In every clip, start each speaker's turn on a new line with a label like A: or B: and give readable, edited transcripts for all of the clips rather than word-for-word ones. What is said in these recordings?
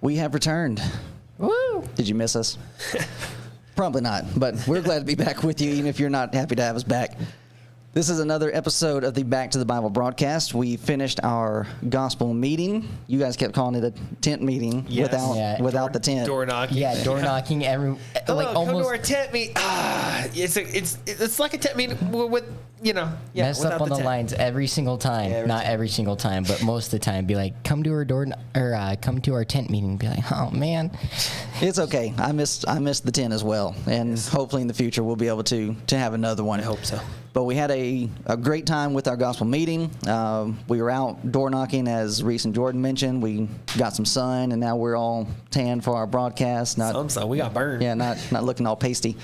A: We have returned.
B: Woo!
A: Did you miss us? Probably not, but we're glad to be back with you, even if you're not happy to have us back. This is another episode of the Back to the Bible broadcast. We finished our gospel meeting. You guys kept calling it a tent meeting without the tent.
C: Door knocking.
B: Yeah, door knocking.
C: Hello, come to our tent meeting. It's like a tent meeting with
B: mess up on the lines every single time. Not every single time, but most of the time. Be like, come to come to our tent meeting. Be like, oh man,
A: it's okay. I missed the tent as well, and hopefully in the future we'll be able to have another one.
C: I hope so.
A: But we had a great time with our gospel meeting. We were out door knocking, as Reese and Jordan mentioned. We got some sun, and now we're all tan for our broadcast.
C: Some sun. We got burned.
A: Yeah, not looking all pasty.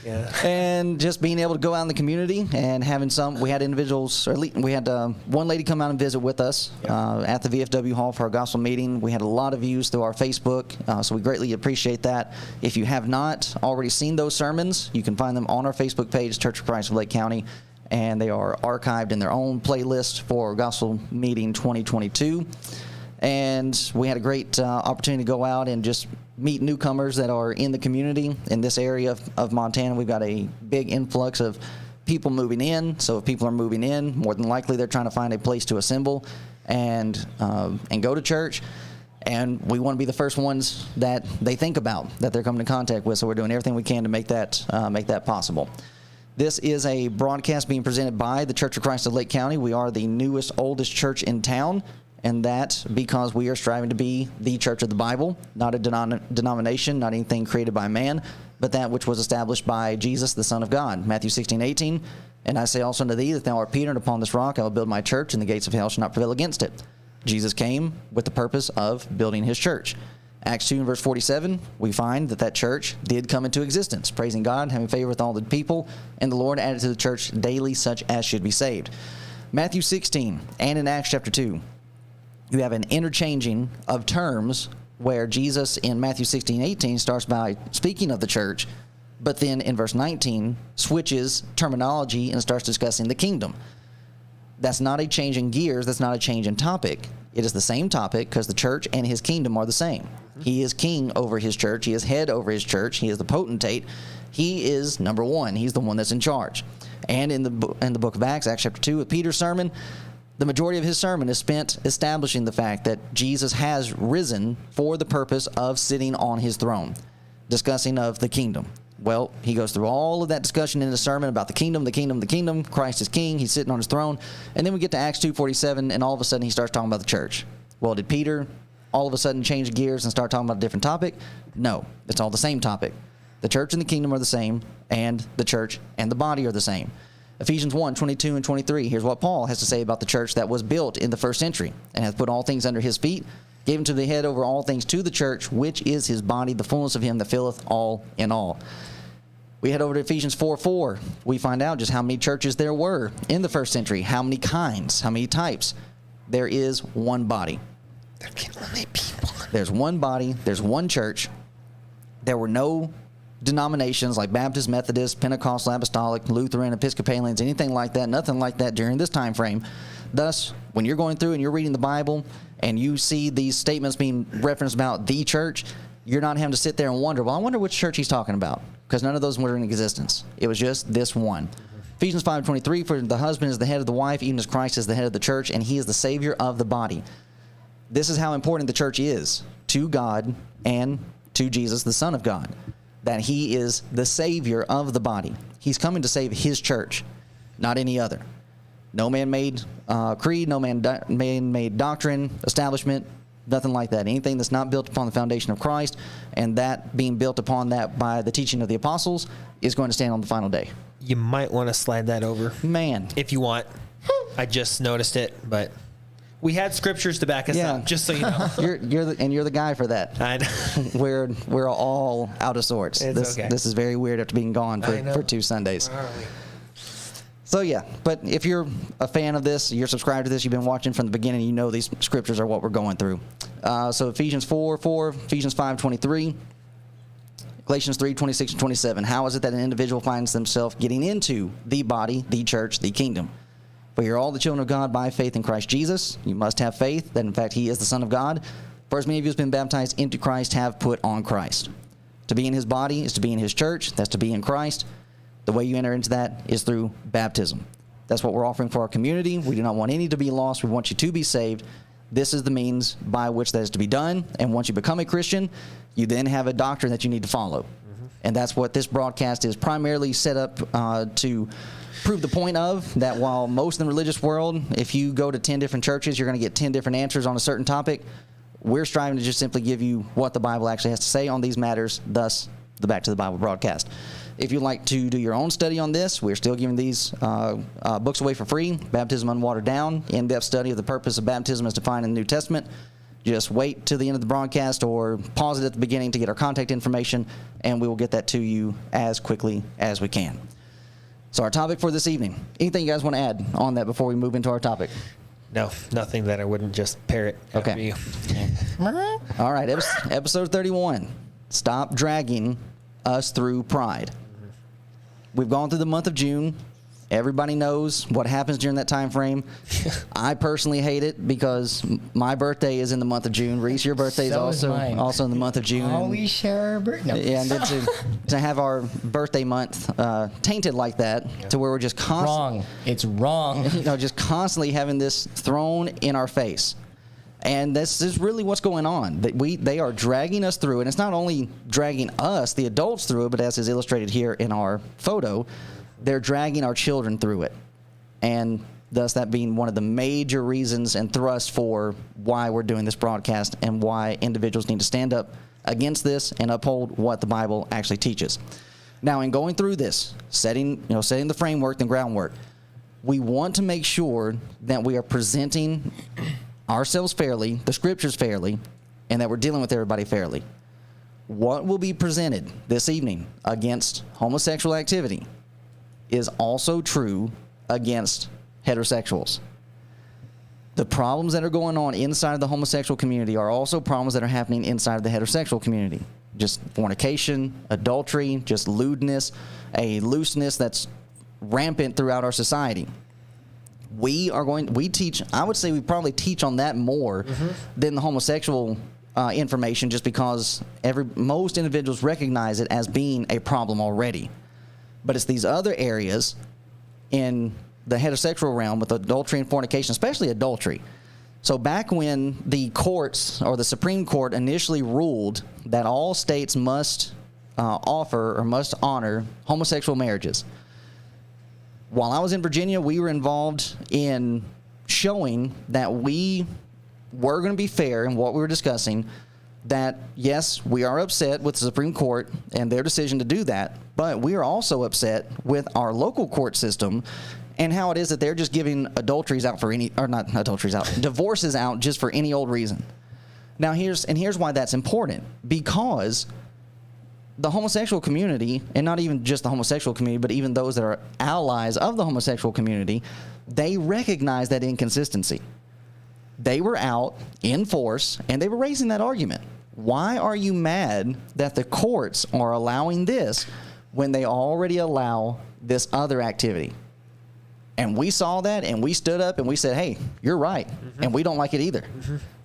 C: Yeah.
A: And just being able to go out in the community and having we had individuals, or we had one lady come out and visit with us at the VFW Hall for our gospel meeting. We had a lot of views through our Facebook, so we greatly appreciate that. If you have not already seen those sermons, you can find them on our Facebook page, Church of Christ of Lake County, and they are archived in their own playlist for Gospel Meeting 2022. And we had a great opportunity to go out and just meet newcomers that are in the community in this area of Montana. We've got a big influx of people moving in. So if people are moving in, more than likely they're trying to find a place to assemble and go to church. And we want to be the first ones that they think about, that they're coming in contact with. So we're doing everything we can to make that possible. This is a broadcast being presented by the Church of Christ of Lake County. We are the newest, oldest church in town. And that because we are striving to be the church of the Bible, not a denomination, not anything created by man, but that which was established by Jesus, the Son of God. Matthew 16:18, and I say also unto thee that thou art Peter, and upon this rock I will build my church, and the gates of hell shall not prevail against it. Jesus came with the purpose of building his church. Acts 2 and verse 47, we find that church did come into existence, praising God, having favor with all the people, and the Lord added to the church daily such as should be saved. Matthew 16 and in Acts chapter 2, you have an interchanging of terms where Jesus in Matthew 16:18 starts by speaking of the church, but then in verse 19 switches terminology and starts discussing the kingdom. That's not a change in gears. That's not a change in topic. It is the same topic because the church and his kingdom are the same. He is king over his church. He is head over his church. He is the potentate. He is number one. He's the one that's in charge. And in the book of Acts, Acts chapter 2, with Peter's sermon, the majority of his sermon is spent establishing the fact that Jesus has risen for the purpose of sitting on his throne, discussing of the kingdom. Well, he goes through all of that discussion in the sermon about the kingdom, the kingdom, the kingdom. Christ is king. He's sitting on his throne. And then we get to Acts 2:47, and all of a sudden he starts talking about the church. Well, did Peter all of a sudden change gears and start talking about a different topic? No, it's all the same topic. The church and the kingdom are the same, and the church and the body are the same. Ephesians 1:22 and 23. Here's what Paul has to say about the church that was built in the first century and hath put all things under his feet, gave him to the head over all things to the church, which is his body, the fullness of him that filleth all in all. We head over to Ephesians 4:4. We find out just how many churches there were in the first century, how many kinds, how many types. There is one body.
C: There can only be one.
A: There's one body. There's one church. There were no denominations like Baptist, Methodist, Pentecostal, Apostolic, Lutheran, Episcopalians, anything like that, nothing like that during this time frame. Thus, when you're going through and you're reading the Bible and you see these statements being referenced about the church, you're not having to sit there and wonder, well, I wonder which church he's talking about, because none of those were in existence. It was just this one. Ephesians 5:23, for the husband is the head of the wife, even as Christ is the head of the church, and he is the Savior of the body. This is how important the church is to God and to Jesus, the Son of God, that he is the Savior of the body. He's coming to save his church, not any other. No man-made creed, no man-made doctrine, establishment, nothing like that. Anything that's not built upon the foundation of Christ, and that being built upon that by the teaching of the apostles, is going to stand on the final day.
C: You might want to slide that over.
A: Man.
C: If you want. I just noticed it, but we had scriptures to back us up, just so you know.
A: You're the guy for that.
C: I know.
A: We're all out of sorts.
C: It's okay.
A: This is very weird after being gone for 2 Sundays.
C: Where are we?
A: So yeah, but if you're a fan of this, you're subscribed to this, you've been watching from the beginning, you know these scriptures are what we're going through. So Ephesians 4:4, Ephesians 5:23, Galatians 3:26 and 27. How is it that an individual finds themselves getting into the body, the church, the kingdom? For you're all the children of God by faith in Christ Jesus. You must have faith that in fact he is the Son of God. For as many of you as been baptized into Christ have put on Christ. To be in his body is to be in his church. That's to be in Christ. The way you enter into that is through baptism. That's what we're offering for our community. We do not want any to be lost. We want you to be saved. This is the means by which that is to be done. And once you become a Christian, you then have a doctrine that you need to follow. And that's what this broadcast is primarily set up to prove the point of, that while most in the religious world, if you go to 10 different churches, you're going to get 10 different answers on a certain topic. We're striving to just simply give you what the Bible actually has to say on these matters, thus the Back to the Bible broadcast. If you'd like to do your own study on this, we're still giving these books away for free. Baptism Unwatered Down, in-depth study of the purpose of baptism as defined in the New Testament. Just wait till the end of the broadcast or pause it at the beginning to get our contact information, and we will get that to you as quickly as we can. So our topic for this evening, anything you guys want to add on that before we move into our topic?
C: No, nothing that I wouldn't just parrot after you.
A: All right, episode 31. Stop dragging us through pride. We've gone through the month of June. Everybody knows what happens during that time frame. I personally hate it because my birthday is in the month of June. Reese, your birthday is also in the month of June.
B: Oh, we share our birthday.
A: Yeah, and then to have our birthday month tainted like that, to where we're just constantly
B: wrong. It's wrong.
A: Just constantly having this thrown in our face. And this is really what's going on. They are dragging us through, and it's not only dragging us, the adults, through it, but as is illustrated here in our photo, they're dragging our children through it. And thus that being one of the major reasons and thrusts for why we're doing this broadcast and why individuals need to stand up against this and uphold what the Bible actually teaches. Now, in going through this, setting the framework, the groundwork, we want to make sure that we are presenting ourselves fairly, the scriptures fairly, and that we're dealing with everybody fairly. What will be presented this evening against homosexual activity is also true against heterosexuals. The problems that are going on inside of the homosexual community are also problems that are happening inside of the heterosexual community. Just fornication, adultery, just lewdness, a looseness that's rampant throughout our society. We teach, I would say we probably teach on that more than the homosexual information, just because most individuals recognize it as being a problem already. But it's these other areas in the heterosexual realm with adultery and fornication, especially adultery. So back when the courts or the Supreme Court initially ruled that all states must offer or must honor homosexual marriages, while I was in Virginia, we were involved in showing that we were going to be fair in what we were discussing, that yes, we are upset with the Supreme Court and their decision to do that, but we are also upset with our local court system and how it is that they're just giving divorces out just for any old reason. Now here's why that's important, because the homosexual community, and not even just the homosexual community, but even those that are allies of the homosexual community, they recognize that inconsistency. They were out in force, and they were raising that argument. Why are you mad that the courts are allowing this when they already allow this other activity? And we saw that, and we stood up, and we said, hey, you're right, and we don't like it either.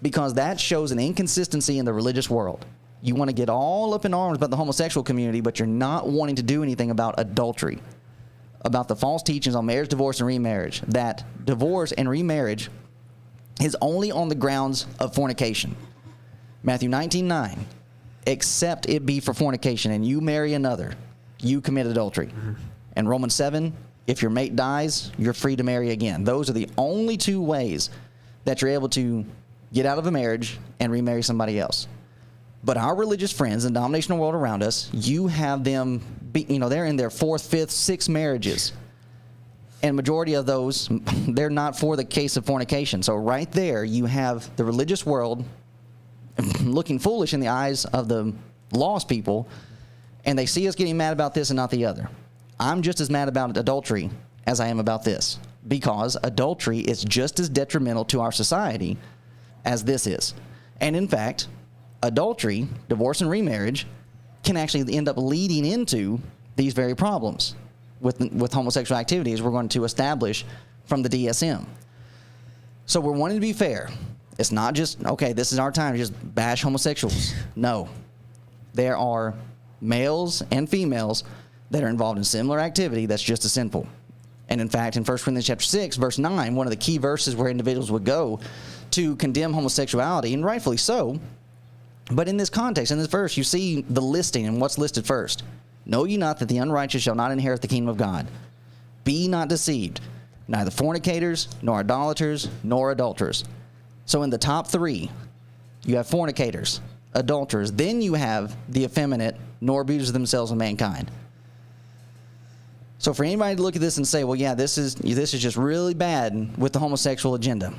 A: Because that shows an inconsistency in the religious world. You want to get all up in arms about the homosexual community, but you're not wanting to do anything about adultery, about the false teachings on marriage, divorce, and remarriage, that divorce and remarriage is only on the grounds of fornication. Matthew 19:9, except it be for fornication, and you marry another, you commit adultery. And Romans 7, if your mate dies, you're free to marry again. Those are the only two ways that you're able to get out of a marriage and remarry somebody else. But our religious friends in the denominational world around us, you have them, they're in their 4th, 5th, 6th marriages. And majority of those, they're not for the case of fornication. So right there, you have the religious world looking foolish in the eyes of the lost people, and they see us getting mad about this and not the other. I'm just as mad about adultery as I am about this, because adultery is just as detrimental to our society as this is. And in fact, adultery, divorce, and remarriage can actually end up leading into these very problems with homosexual activities we're going to establish from the DSM. So we're wanting to be fair. It's not just, okay, this is our time to just bash homosexuals. No. There are males and females that are involved in similar activity that's just as sinful. And in fact, in 1 Corinthians chapter 6, verse 9, one of the key verses where individuals would go to condemn homosexuality, and rightfully so. But in this context, in this verse, you see the listing and what's listed first. Know ye not that the unrighteous shall not inherit the kingdom of God? Be not deceived. Neither fornicators, nor idolaters, nor adulterers. So in the top three, you have fornicators, adulterers. Then you have the effeminate, nor abusers of themselves of mankind. So for anybody to look at this and say, well, yeah, this is just really bad with the homosexual agenda,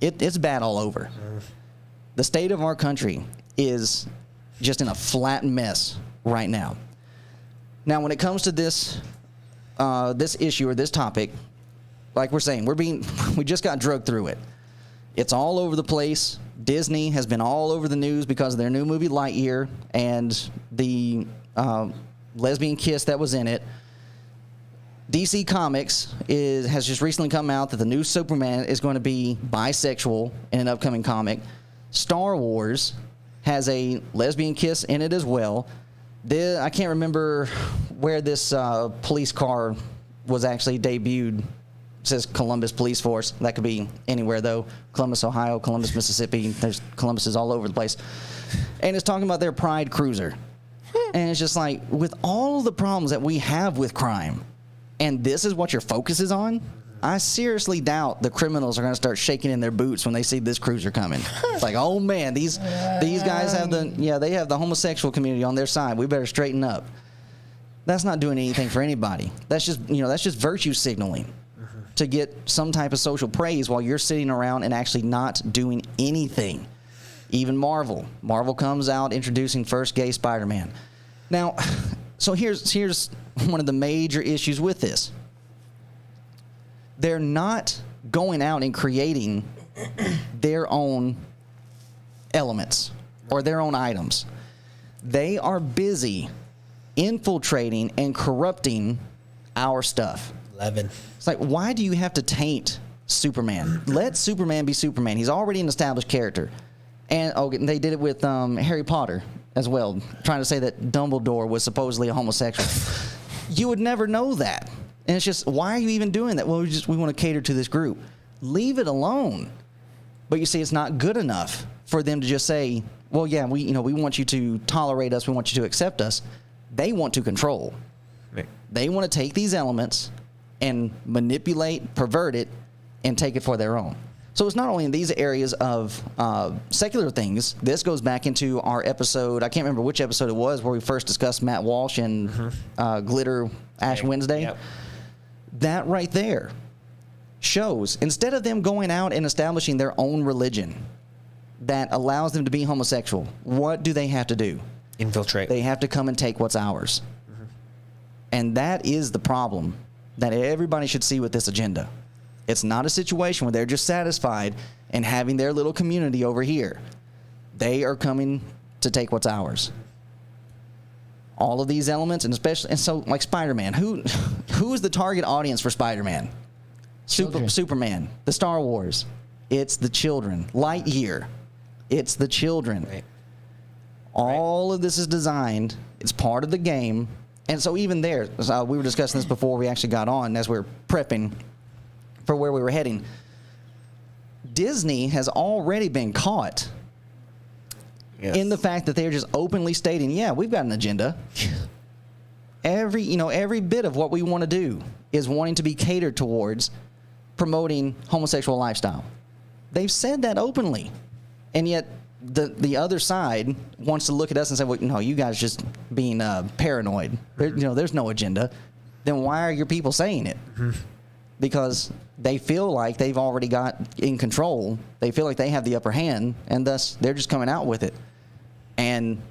A: it's bad all over. The state of our country is just in a flat mess right now. Now, when it comes to this issue or this topic, like we're saying, we just got drugged through it. It's all over the place. Disney has been all over the news because of their new movie Lightyear and the lesbian kiss that was in it. DC Comics has just recently come out that the new Superman is going to be bisexual in an upcoming comic. Star Wars has a lesbian kiss in it as well. I can't remember where this police car was actually debuted. It says Columbus Police Force. That could be anywhere, though. Columbus, Ohio, Columbus, Mississippi. There's Columbuses all over the place. And it's talking about their Pride Cruiser. And it's just like, with all the problems that we have with crime, and this is what your focus is on, I seriously doubt the criminals are going to start shaking in their boots when they see this cruiser coming. It's like, oh man, these guys have they have the homosexual community on their side. We better straighten up. That's not doing anything for anybody. That's just virtue signaling to get some type of social praise while you're sitting around and actually not doing anything. Even Marvel comes out introducing first gay Spider-Man. Now, so here's one of the major issues with this. They're not going out and creating their own elements or their own items. They are busy infiltrating and corrupting our stuff.
C: 11.
A: It's like, why do you have to taint Superman? Let Superman be Superman. He's already an established character. And they did it with Harry Potter as well, trying to say that Dumbledore was supposedly a homosexual. You would never know that. And it's just, why are you even doing that? Well, we want to cater to this group. Leave it alone. But you see, it's not good enough for them to just say, well, yeah, we want you to tolerate us. We want you to accept us. They want to control.
C: Right.
A: They want to take these elements and manipulate, pervert it, and take it for their own. So it's not only in these areas of secular things. This goes back into our episode, I can't remember which episode it was, where we first discussed Matt Walsh and Glitter Ash Wednesday.
C: Yep.
A: That right there shows, instead of them going out and establishing their own religion that allows them to be homosexual, what do they have to do?
C: Infiltrate.
A: They have to come and take what's ours. And that is the problem that everybody should see with this agenda. It's not a situation where they're just satisfied and having their little community over here. They are coming to take what's ours. All of these elements, and so like Spider-Man, who is the target audience for Spider-Man? Superman, the Star Wars. It's the children. Lightyear. It's the children.
C: Right.
A: All of this is designed. It's part of the game. And so even there, we were discussing this before we actually got on as we were prepping for where we were heading. Disney has already been caught in the fact that they're just openly stating, yeah, we've got an agenda. Every bit of what we want to do is wanting to be catered towards promoting homosexual lifestyle. They've said that openly. And yet the other side wants to look at us and say, well, no, you guys just being paranoid. There's no agenda. Then why are your people saying it? Because they feel like they've already got in control. They feel like they have the upper hand, and thus they're just coming out with it. And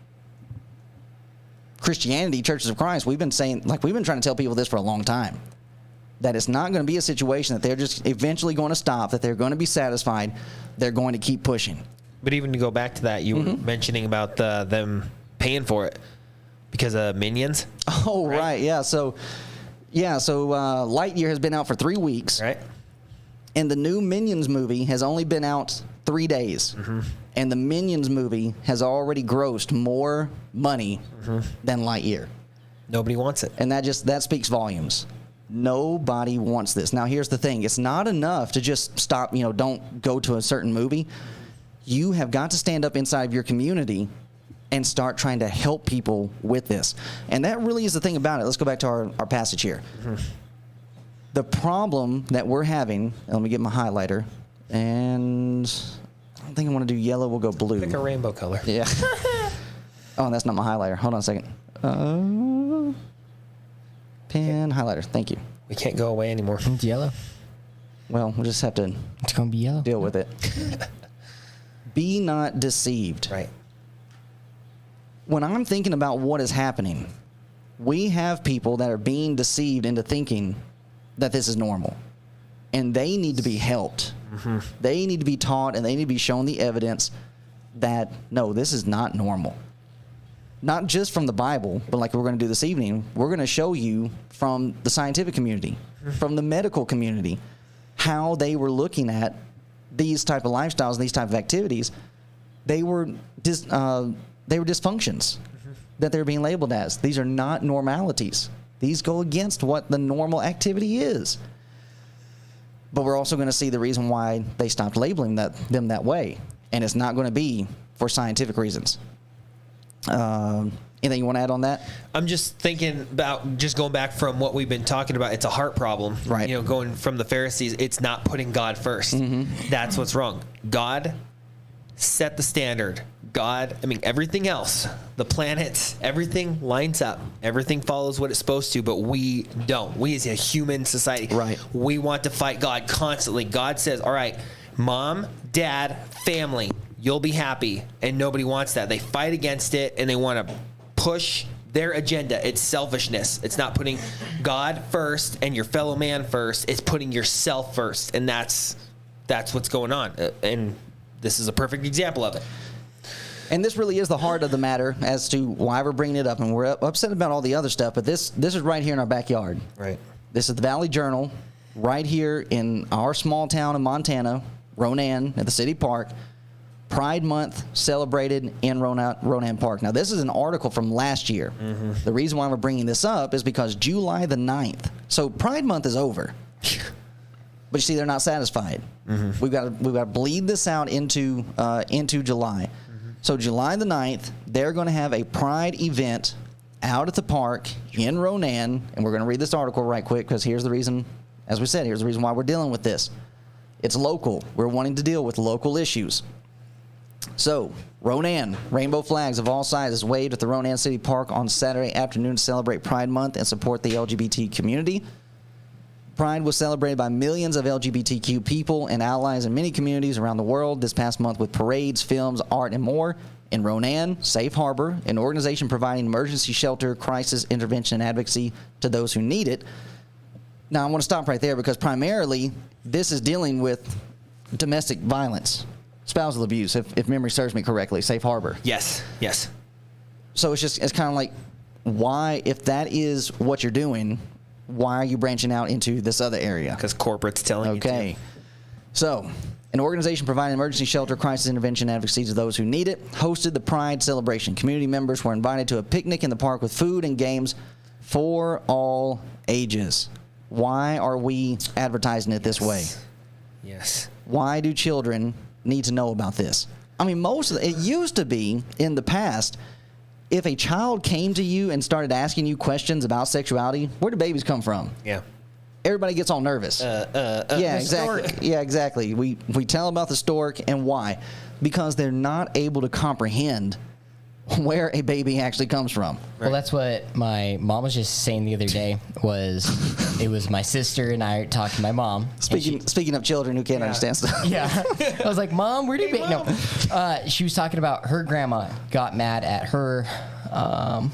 A: Christianity, Churches of Christ, we've been trying to tell people this for a long time, that it's not going to be a situation that they're just eventually going to stop, that they're going to be satisfied, they're going to keep pushing.
C: But even to go back to that, you were mentioning about them paying for it because of Minions.
A: Oh, right. Yeah. So Lightyear has been out for 3 weeks.
C: Right.
A: And the new Minions movie has only been out 3 days, and the Minions movie has already grossed more money than Lightyear.
C: Nobody wants it.
A: And that speaks volumes. Nobody wants this. Now, here's the thing. It's not enough to just stop, don't go to a certain movie. You have got to stand up inside of your community and start trying to help people with this. And that really is the thing about it. Let's go back to our passage here. The problem that we're having, let me get my highlighter, and I don't think I want to do yellow. We'll go blue.
C: Pick a rainbow color.
A: Yeah. Oh, that's not my highlighter. Hold on a second. Pen, highlighter. Thank you.
C: We can't go away anymore.
B: It's yellow.
A: Well, we'll just have to
B: It's going to be yellow.
A: deal with it. Be not deceived.
C: Right.
A: When I'm thinking about what is happening, we have people that are being deceived into thinking that this is normal. And they need to be helped. They need to be taught, and they need to be shown the evidence that, no, this is not normal. Not just from the Bible, but like we're going to do this evening, we're going to show you from the scientific community, from the medical community, how they were looking at these type of lifestyles, these type of activities. They were dysfunctions that they're being labeled as. These are not normalities. These go against what the normal activity is. But we're also going to see the reason why they stopped labeling them that way. And it's not going to be for scientific reasons. Anything you want to add on that?
C: I'm just thinking about just going back from what we've been talking about. It's a heart problem.
A: Right.
C: Going from the Pharisees, it's not putting God first. That's what's wrong. God set the standard. Everything else, the planets, everything lines up. Everything follows what it's supposed to, but we don't. We as a human society,
A: right,
C: we want to fight God constantly. God says, all right, mom, dad, family, you'll be happy. And nobody wants that. They fight against it, and they want to push their agenda. It's selfishness. It's not putting God first and your fellow man first. It's putting yourself first. And that's what's going on. And this is a perfect example of it.
A: And this really is the heart of the matter as to why we're bringing it up. And we're upset about all the other stuff, but this is right here in our backyard.
C: Right.
A: This is the Valley Journal, right here in our small town in Montana, Ronan, at the city park. Pride Month celebrated in Ronan Park. Now, this is an article from last year. The reason why we're bringing this up is because July the 9th. So Pride Month is over. But you see, they're not satisfied. We've got to bleed this out into July. So July the 9th, they're going to have a Pride event out at the park in Ronan. And we're going to read this article right quick because here's the reason, as we said, here's the reason why we're dealing with this. It's local. We're wanting to deal with local issues. So, Ronan, rainbow flags of all sizes waved at the Ronan City Park on Saturday afternoon to celebrate Pride Month and support the LGBT community. Pride was celebrated by millions of LGBTQ people and allies in many communities around the world this past month with parades, films, art, and more. In Ronan, Safe Harbor, an organization providing emergency shelter, crisis intervention, and advocacy to those who need it. Now, I want to stop right there because primarily this is dealing with domestic violence, spousal abuse, if memory serves me correctly, Safe Harbor.
C: Yes.
A: So it's kind of like, why, if that is what you're doing, why are you branching out into this other area?
C: Because corporate's telling you to.
A: Okay. So, an organization providing emergency shelter, crisis intervention, advocacy to those who need it, hosted the Pride celebration. Community members were invited to a picnic in the park with food and games for all ages. Why are we advertising it this way?
C: Yes.
A: Why do children need to know about this? I mean, it used to be in the past, if a child came to you and started asking you questions about sexuality, where do babies come from?
C: Yeah.
A: Everybody gets all nervous. Yeah, exactly.
C: Stork.
A: Yeah, exactly. We tell them about the stork, and why? Because they're not able to comprehend where a baby actually comes from.
B: Well, that's what my mom was just saying the other day. It was my sister and I talking to my mom.
A: Speaking of children who can't understand stuff.
B: Yeah. I was like, Mom, where do you No. She was talking about her grandma got mad at her.
C: Mom?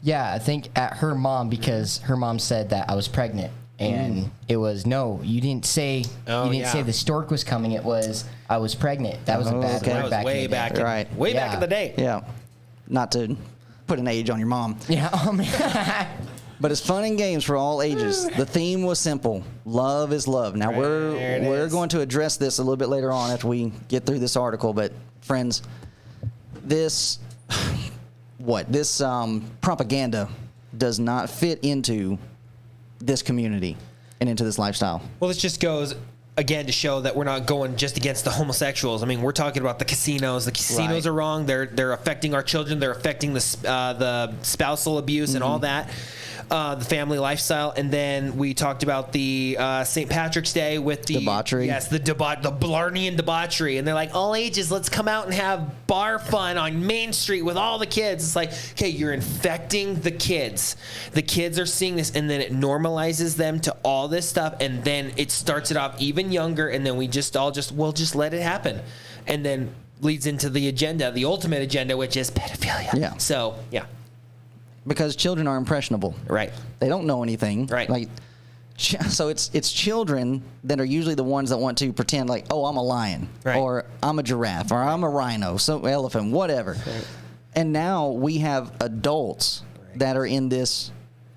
B: Yeah, I think at her mom because her mom said that I was pregnant. And it was, no, you didn't say say the stork was coming. It was, I was pregnant. That was a bad
A: okay.
B: word
C: That was
B: back
C: way
B: in the day.
C: back, way back in the day.
A: Yeah. Not to put an age on your mom.
B: Yeah.
A: But it's fun and games for all ages. The theme was simple. Love is love. Now, we're going to address this a little bit later on after we get through this article. But, friends, this propaganda does not fit into this community and into this lifestyle.
C: Well, this just goes again to show that we're not going just against the homosexuals. I mean, we're talking about the casinos. The casinos are wrong. They're affecting our children. They're affecting the spousal abuse and all that. The family lifestyle, and then we talked about the St. Patrick's Day with the
A: debauchery.
C: Yes, the Blarney and debauchery, and they're like, all ages, let's come out and have bar fun on Main Street with all the kids. It's like, okay, you're infecting the kids. The kids are seeing this, and then it normalizes them to all this stuff, and then it starts it off even younger, and then we'll just let it happen, and then leads into the agenda, the ultimate agenda, which is pedophilia.
A: Yeah.
C: So yeah.
A: Because children are impressionable.
C: Right.
A: They don't know anything.
C: Right.
A: So it's children that are usually the ones that want to pretend like, oh, I'm a lion, or I'm a giraffe, or I'm a rhino, elephant, whatever. Right. And now we have adults that are in this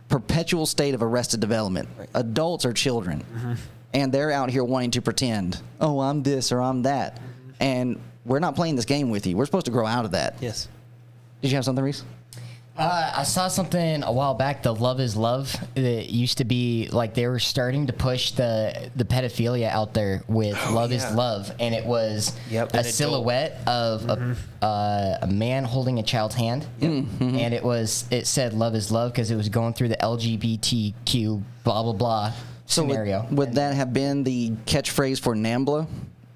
A: perpetual state of arrested development. Right. Adults are children, and they're out here wanting to pretend, oh, I'm this or I'm that. And we're not playing this game with you. We're supposed to grow out of that.
C: Yes.
A: Did you have something, Reese?
B: I saw something a while back, the Love is Love. It used to be like they were starting to push the pedophilia out there with Love is Love. And it was a silhouette of a man holding a child's hand. And it said Love is Love because it was going through the LGBTQ blah, blah, blah scenario.
A: Would that have been the catchphrase for NAMBLA?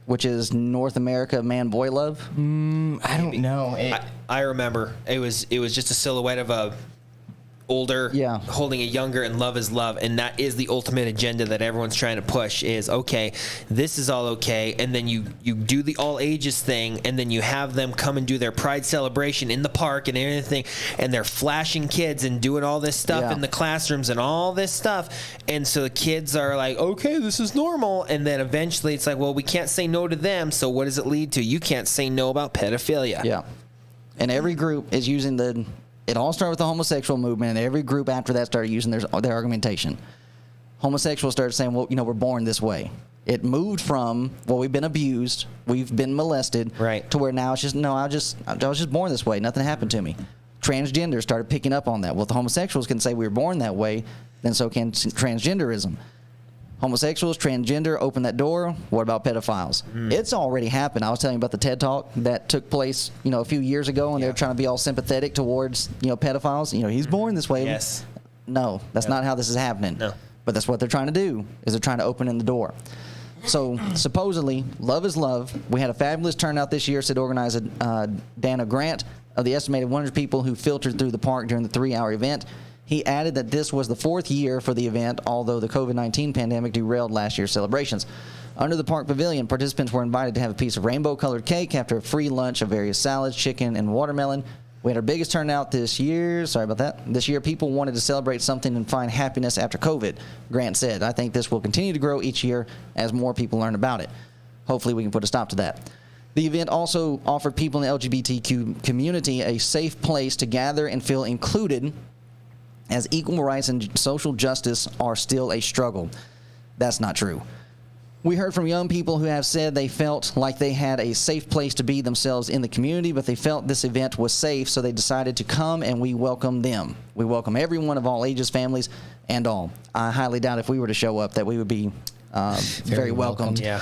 A: Which is North America Man-Boy Love?
B: I don't know.
C: I remember it was just a silhouette of a older holding a younger, and Love is Love, and that is the ultimate agenda that everyone's trying to push is, okay, this is all okay, and then you do the all ages thing, and then you have them come and do their pride celebration in the park and everything, and they're flashing kids and doing all this stuff in the classrooms and all this stuff, and so the kids are like, okay, this is normal, and then eventually it's like, well, we can't say no to them, so what does it lead to? You can't say no about pedophilia.
A: Yeah. And every group is using it all started with the homosexual movement, and every group after that started using their argumentation. Homosexuals started saying, well, we're born this way. It moved from, well, we've been abused, we've been molested, to where now it's just, no, I was just born this way. Nothing happened to me. Transgender started picking up on that. Well, if the homosexuals can say we were born that way, then so can transgenderism. Homosexuals, transgender, open that door. What about pedophiles? It's already happened. I was telling you about the TED Talk that took place, a few years ago, and they were trying to be all sympathetic towards, pedophiles. He's born this way.
C: Yes.
A: No, that's not how this is happening.
C: No.
A: But that's what they're trying to do, is they're trying to open in the door. So supposedly, Love is Love. We had a fabulous turnout this year, said organizer Dana Grant. Of the estimated 100 people who filtered through the park during the 3-hour event, he added that this was the 4th year for the event, although the COVID-19 pandemic derailed last year's celebrations. Under the park pavilion, participants were invited to have a piece of rainbow-colored cake after a free lunch of various salads, chicken, and watermelon. We had our biggest turnout this year. Sorry about that. This year, people wanted to celebrate something and find happiness after COVID, Grant said. I think this will continue to grow each year as more people learn about it. Hopefully, we can put a stop to that. The event also offered people in the LGBTQ community a safe place to gather and feel included, as equal rights and social justice are still a struggle. That's not true. We heard from young people who have said they felt like they had a safe place to be themselves in the community, but they felt this event was safe, so they decided to come, and we welcome them. We welcome everyone of all ages, families, and all. I highly doubt if we were to show up that we would be very welcomed.
C: Yeah.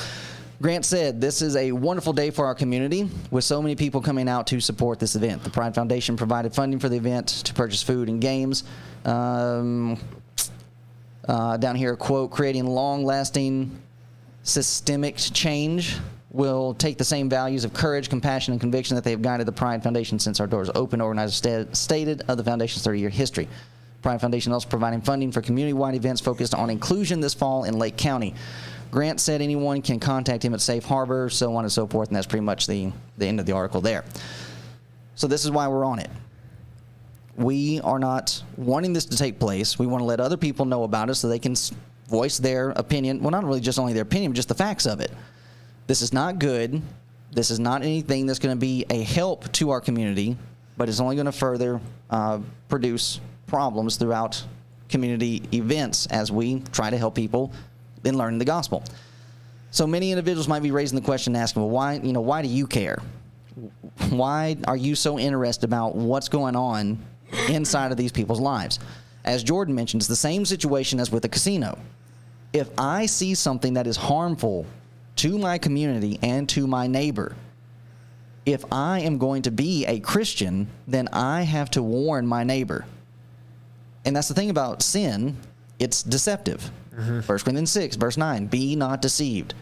A: Grant said, this is a wonderful day for our community, with so many people coming out to support this event. The Pride Foundation provided funding for the event to purchase food and games. Down here, a quote, creating long-lasting systemic change will take the same values of courage, compassion, and conviction that they have guided the Pride Foundation since our doors opened, organizer stated of the Foundation's 30-year history. Pride Foundation also providing funding for community-wide events focused on inclusion this fall in Lake County. Grant said anyone can contact him at Safe Harbor, so on and so forth, and that's pretty much the end of the article there. So this is why we're on it. We are not wanting this to take place. We want to let other people know about it so they can voice their opinion. Well, not really just only their opinion, but just the facts of it. This is not good. This is not anything that's going to be a help to our community, but it's only going to further produce problems throughout community events as we try to help people in learning the gospel. So many individuals might be raising the question and asking, well, why do you care? Why are you so interested about what's going on inside of these people's lives? As Jordan mentioned, it's the same situation as with a casino. If I see something that is harmful to my community and to my neighbor, if I am going to be a Christian, then I have to warn my neighbor. And that's the thing about sin, it's deceptive. 1 Corinthians 6, verse 9, be not deceived.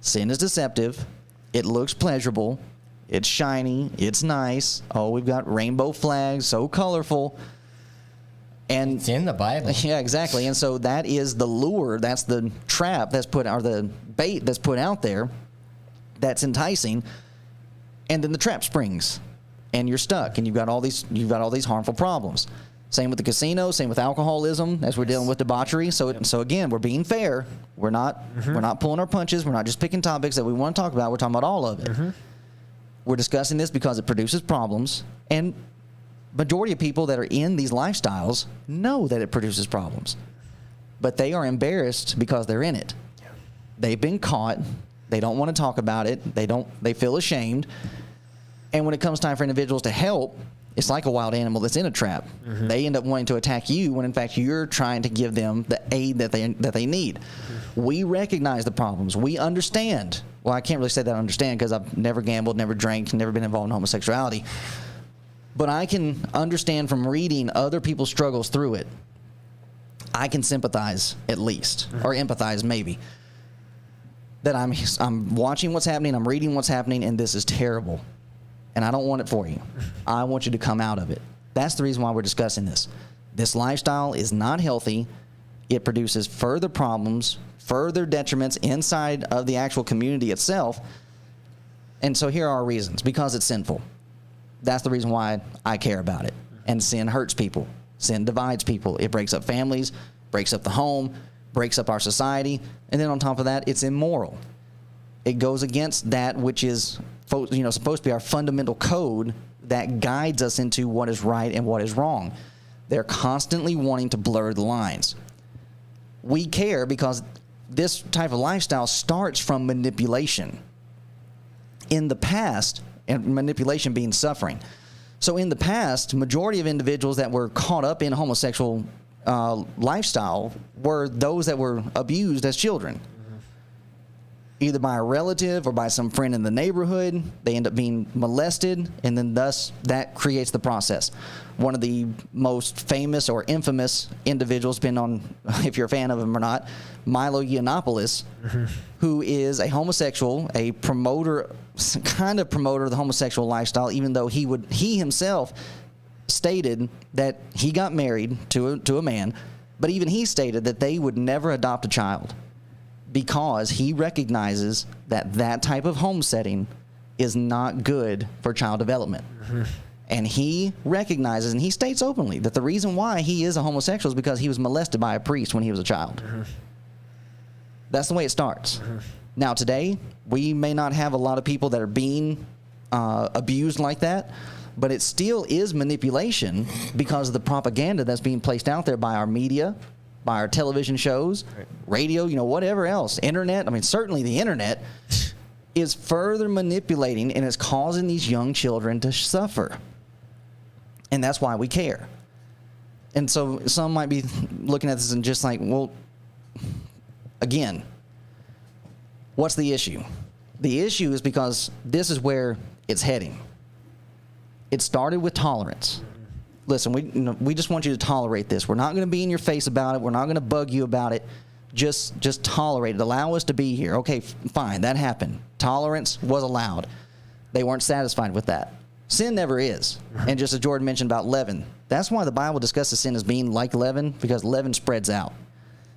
A: Sin is deceptive. It looks pleasurable. It's shiny. It's nice. Oh, we've got rainbow flags, so colorful. And
B: it's in the Bible.
A: Yeah, exactly. And so that is the lure, that's the trap that's put, or the bait that's put out there that's enticing. And then the trap springs and you're stuck and you've got all these harmful problems. Same with the casino, same with alcoholism as we're dealing with debauchery. So again, we're being fair. We're not pulling our punches. We're not just picking topics that we want to talk about. We're talking about all of it. We're discussing this because it produces problems, and majority of people that are in these lifestyles know that it produces problems, but they are embarrassed because they're in it. They've been caught. They don't want to talk about it. They feel ashamed. And when it comes time for individuals to help, it's like a wild animal that's in a trap. They end up wanting to attack you when in fact you're trying to give them the aid that they need. We recognize the problems. We understand. Well, I can't really say that I understand because I've never gambled, never drank, never been involved in homosexuality. But I can understand from reading other people's struggles through it. I can sympathize at least, or empathize maybe. That I'm watching what's happening, I'm reading what's happening, and this is terrible. And I don't want it for you. I want you to come out of it. That's the reason why we're discussing this. This lifestyle is not healthy. It produces further problems, further detriments inside of the actual community itself. And so here are our reasons. Because it's sinful. That's the reason why I care about it. And sin hurts people. Sin divides people. It breaks up families, breaks up the home, breaks up our society. And then on top of that, it's immoral. It goes against that which is supposed to be our fundamental code that guides us into what is right and what is wrong. They're constantly wanting to blur the lines. We care because this type of lifestyle starts from manipulation. In the past, and manipulation being suffering. So in the past, majority of individuals that were caught up in homosexual lifestyle were those that were abused as children. Either by a relative or by some friend in the neighborhood. They end up being molested, and then thus that creates the process. One of the most famous or infamous individuals, depending on if you're a fan of him or not, Milo Yiannopoulos, who is a homosexual, a promoter, kind of promoter of the homosexual lifestyle, even though he himself stated that he got married to a man, but even he stated that they would never adopt a child, because he recognizes that type of home setting is not good for child development. And he recognizes, and he states openly, that the reason why he is a homosexual is because he was molested by a priest when he was a child. That's the way it starts. Now today, we may not have a lot of people that are being abused like that, but it still is manipulation because of the propaganda that's being placed out there by our media, by our television shows, radio, whatever else, internet. I mean, certainly the internet is further manipulating and is causing these young children to suffer. And that's why we care. And so some might be looking at this and just like, well, again, what's the issue? The issue is because this is where it's heading. It started with tolerance. Listen, we just want you to tolerate this. We're not going to be in your face about it. We're not going to bug you about it. Just tolerate it. Allow us to be here. Okay, fine, that happened. Tolerance was allowed. They weren't satisfied with that. Sin never is. And just as Jordan mentioned about leaven, that's why the Bible discusses sin as being like leaven, because leaven spreads out.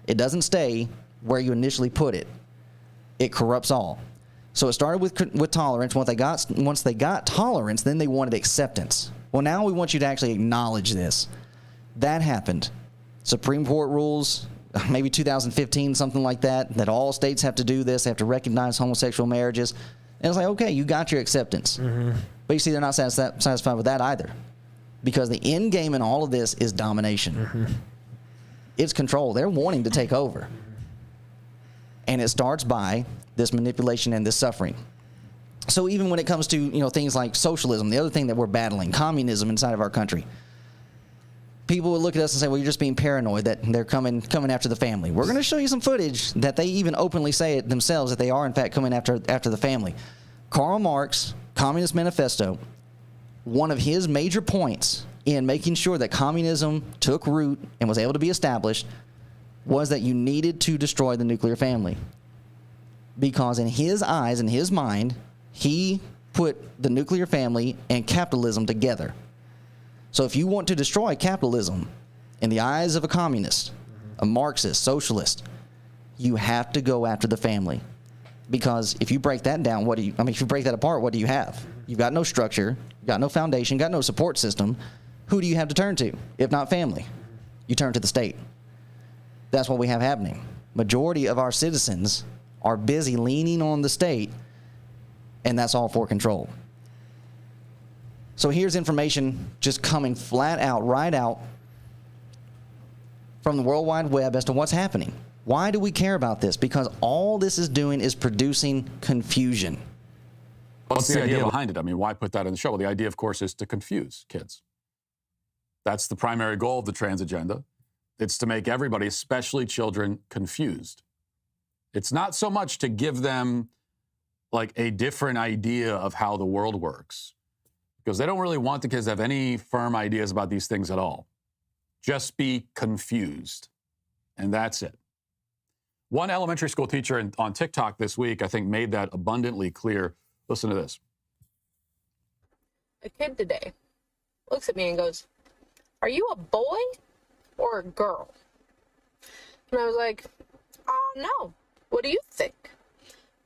A: It doesn't stay where you initially put it. It corrupts all. So it started with tolerance. Once they got tolerance, then they wanted acceptance. Well, now we want you to actually acknowledge this. That happened. Supreme Court rules, maybe 2015, something like that all states have to do this. They have to recognize homosexual marriages. And it's like, okay, you got your acceptance. But you see, they're not satisfied with that either. Because the end game in all of this is domination. It's control. They're wanting to take over. And it starts by this manipulation and this suffering. So even when it comes to, things like socialism, the other thing that we're battling, communism inside of our country, people would look at us and say, well, you're just being paranoid that they're coming after the family. We're going to show you some footage that they even openly say it themselves, that they are, in fact, coming after the family. Karl Marx, Communist Manifesto, one of his major points in making sure that communism took root and was able to be established was that you needed to destroy the nuclear family. Because in his eyes, in his mind, he put the nuclear family and capitalism together. So if you want to destroy capitalism in the eyes of a communist, a Marxist, socialist, you have to go after the family. Because if you break that down, if you break that apart, what do you have? You've got no structure, you've got no foundation, you've got no support system. Who do you have to turn to, if not family? You turn to the state. That's what we have happening. Majority of our citizens are busy leaning on the state, and that's all for control. So here's information just coming flat out, right out from the World Wide Web as to what's happening. Why do we care about this? Because all this is doing is producing confusion.
D: What's the idea behind it? I mean, why put that in the show? Well, the idea, of course, is to confuse kids. That's the primary goal of the trans agenda. It's to make everybody, especially children, confused. It's not so much to give them like a different idea of how the world works, because they don't really want the kids to have any firm ideas about these things at all. Just be confused, and that's it. One elementary school teacher on TikTok this week, I think, made that abundantly clear. Listen to this.
E: A kid today looks at me and goes, "Are you a boy or a girl?" And I was like, no. What do you think?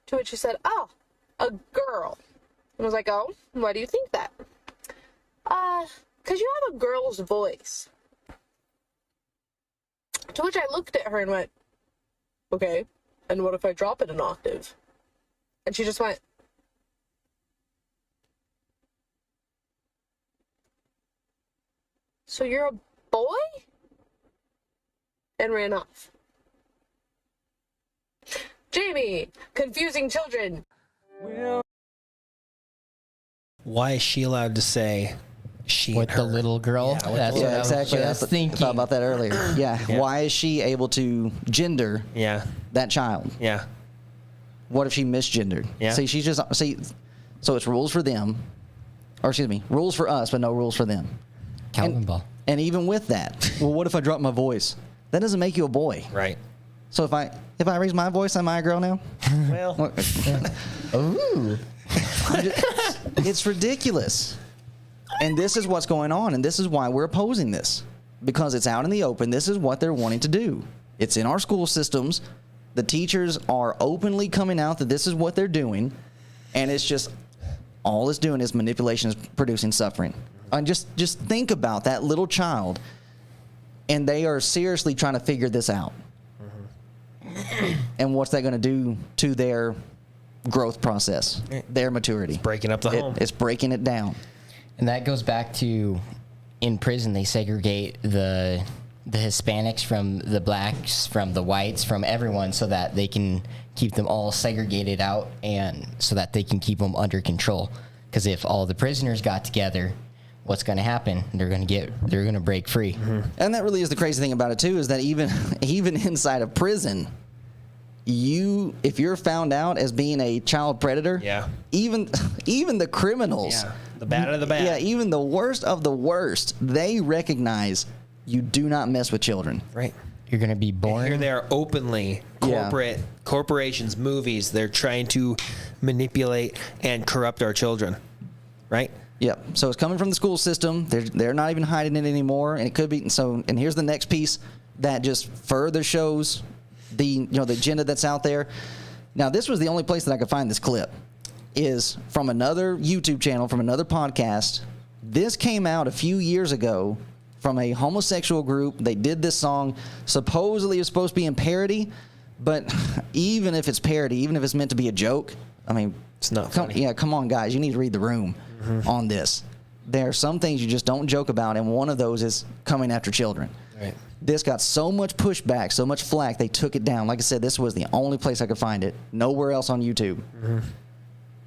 E: To which she said, "Oh, a girl." And I was like, "Oh, why do you think that?" "'Cause you have a girl's voice." To which I looked at her and went, "Okay, and what if I drop it an octave?" And she just went, "So you're a boy?" And ran off. Jamie, confusing children.
C: Why is she allowed to say she
B: With
C: and her?
B: the little girl?
C: Yeah, with
B: That's
C: the
B: what I was
A: exactly.
B: just thinking.
A: I thought about that earlier. Yeah. Why is she able to gender that child?
C: Yeah.
A: What if she misgendered?
C: Yeah.
A: So it's rules for them, or excuse me, rules for us, but no rules for them.
B: Calvin Ball.
A: And even with that, well, what if I drop my voice? That doesn't make you a boy.
C: Right.
A: So if I raise my voice, am I a girl now?
C: Well.
B: Ooh.
A: It's ridiculous. And this is what's going on, and this is why we're opposing this. Because it's out in the open. This is what they're wanting to do. It's in our school systems. The teachers are openly coming out that this is what they're doing, and it's just all it's doing is manipulation, is producing suffering. And just think about that little child, and they are seriously trying to figure this out. And what's that going to do to their growth process, their maturity?
C: It's breaking up the home.
A: It's breaking it down.
B: And that goes back to, in prison, they segregate the Hispanics from the blacks, from the whites, from everyone, so that they can keep them all segregated out, and so that they can keep them under control. Because if all the prisoners got together, what's going to happen? They're going to break free. Mm-hmm.
A: And that really is the crazy thing about it too, is that even inside of prison, if you're found out as being a child predator, even the criminals,
C: the bad of the bad,
A: even the worst of the worst, they recognize you do not mess with children.
C: Right.
B: You're going to be born.
C: Here they are openly, corporations, movies, they're trying to manipulate and corrupt our children. Right?
A: Yep. So it's coming from the school system. They're not even hiding it anymore, and it could be. And here's the next piece that just further shows the agenda that's out there. Now, this was the only place that I could find this clip, is from another YouTube channel, from another podcast. This came out a few years ago from a homosexual group. They did this song. Supposedly it was supposed to be in parody, but even if it's parody, even if it's meant to be a joke, I mean,
C: it's not funny.
A: Come on, guys. You need to read the room on this. There are some things you just don't joke about, and one of those is coming after children.
C: Right.
A: This got so much pushback, so much flack, they took it down. Like I said, this was the only place I could find it. Nowhere else on YouTube.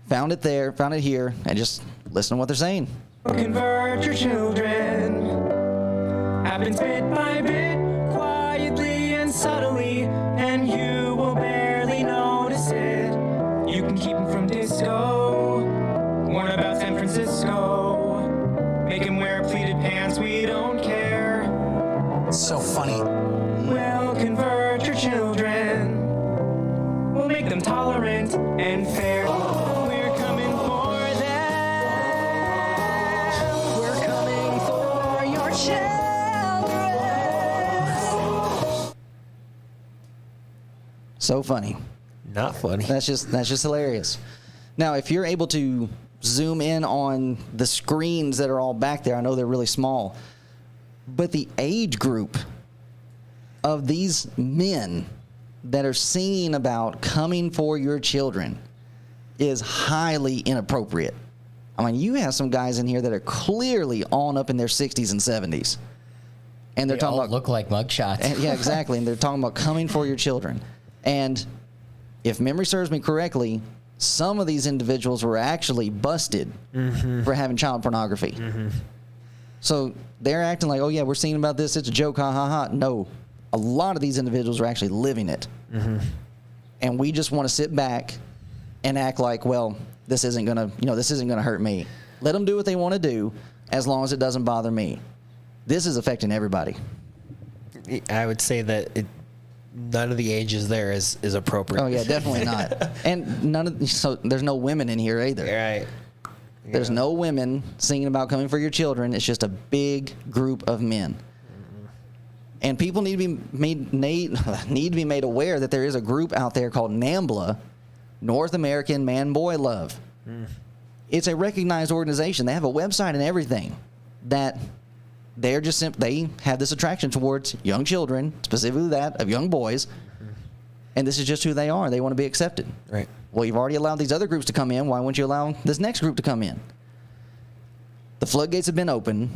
A: Found it there, found it here, and just listen to what they're saying.
F: Convert your children. Happens bit by bit, quietly and subtly, and you will barely notice it. You can keep them from disco, warn about San Francisco, make them wear pleated pants, we don't care.
G: It's so funny.
F: We'll convert your children. We'll make them tolerant and fair. We're coming for them. We're coming for your children.
A: So funny.
C: Not funny.
A: That's just hilarious. Now, if you're able to zoom in on the screens that are all back there, I know they're really small, but the age group of these men that are singing about coming for your children is highly inappropriate. I mean, you have some guys in here that are clearly on up in their 60s and 70s. And they're
B: They
A: talking
B: all
A: about
B: look like mugshots.
A: yeah, exactly. And they're talking about coming for your children. And if memory serves me correctly, some of these individuals were actually busted for having child pornography. So they're acting like, oh, yeah, we're seeing about this. It's a joke. Ha, ha, ha. No, a lot of these individuals are actually living it. And we just want to sit back and act like, well, this isn't going to, this isn't going to hurt me. Let them do what they want to do as long as it doesn't bother me. This is affecting everybody.
C: I would say that none of the ages there is appropriate.
A: Oh yeah, definitely not. And so there's no women in here either.
C: Right.
A: There's no women singing about coming for your children. It's just a big group of men. And people need to be made aware that there is a group out there called NAMBLA, North American Man-Boy Love. It's a recognized organization. They have a website and everything that they're just they have this attraction towards young children, specifically that of young boys, and this is just who they are. They want to be accepted.
C: Right.
A: Well, you've already allowed these other groups to come in. Why wouldn't you allow this next group to come in? The floodgates have been open,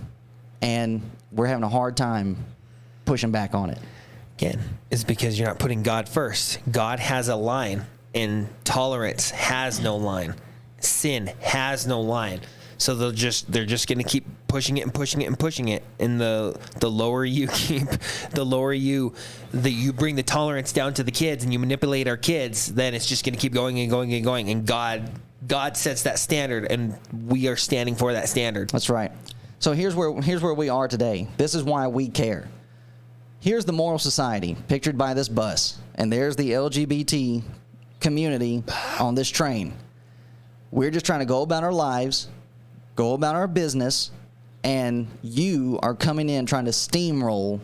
A: and we're having a hard time pushing back on it.
C: Again, it's because you're not putting God first. God has a line, and tolerance has no line. Sin has no line. So they're just going to keep pushing it and pushing it and pushing it. And the lower you keep, the lower you bring the tolerance down to the kids, and you manipulate our kids, then it's just going to keep going and going and going. And God sets that standard, and we are standing for that standard.
A: That's right. So here's where we are today. This is why we care. Here's the moral society pictured by this bus, and there's the LGBT community on this train. We're just trying to go about our lives, go about our business, and you are coming in trying to steamroll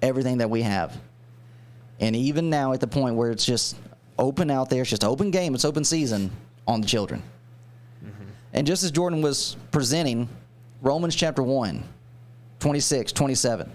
A: everything that we have. And even now at the point where it's just open out there, it's just open game, it's open season on the children. And just as Jordan was presenting, Romans chapter 1, 26, 27.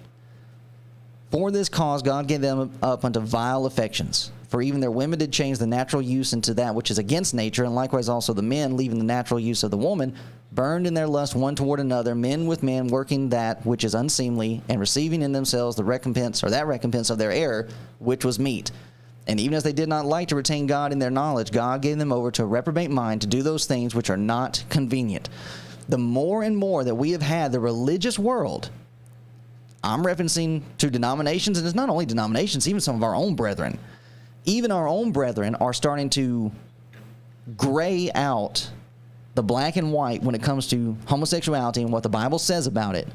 A: For this cause God gave them up unto vile affections. For even their women did change the natural use into that which is against nature, and likewise also the men, leaving the natural use of the woman, burned in their lust one toward another, men with men, working that which is unseemly, and receiving in themselves the recompense, or that recompense of their error, which was meat. And even as they did not like to retain God in their knowledge, God gave them over to a reprobate mind to do those things which are not convenient. The more and more that we have had the religious world, I'm referencing to denominations, and it's not only denominations, even some of our own brethren. Even our own brethren are starting to gray out the black and white when it comes to homosexuality and what the Bible says about it.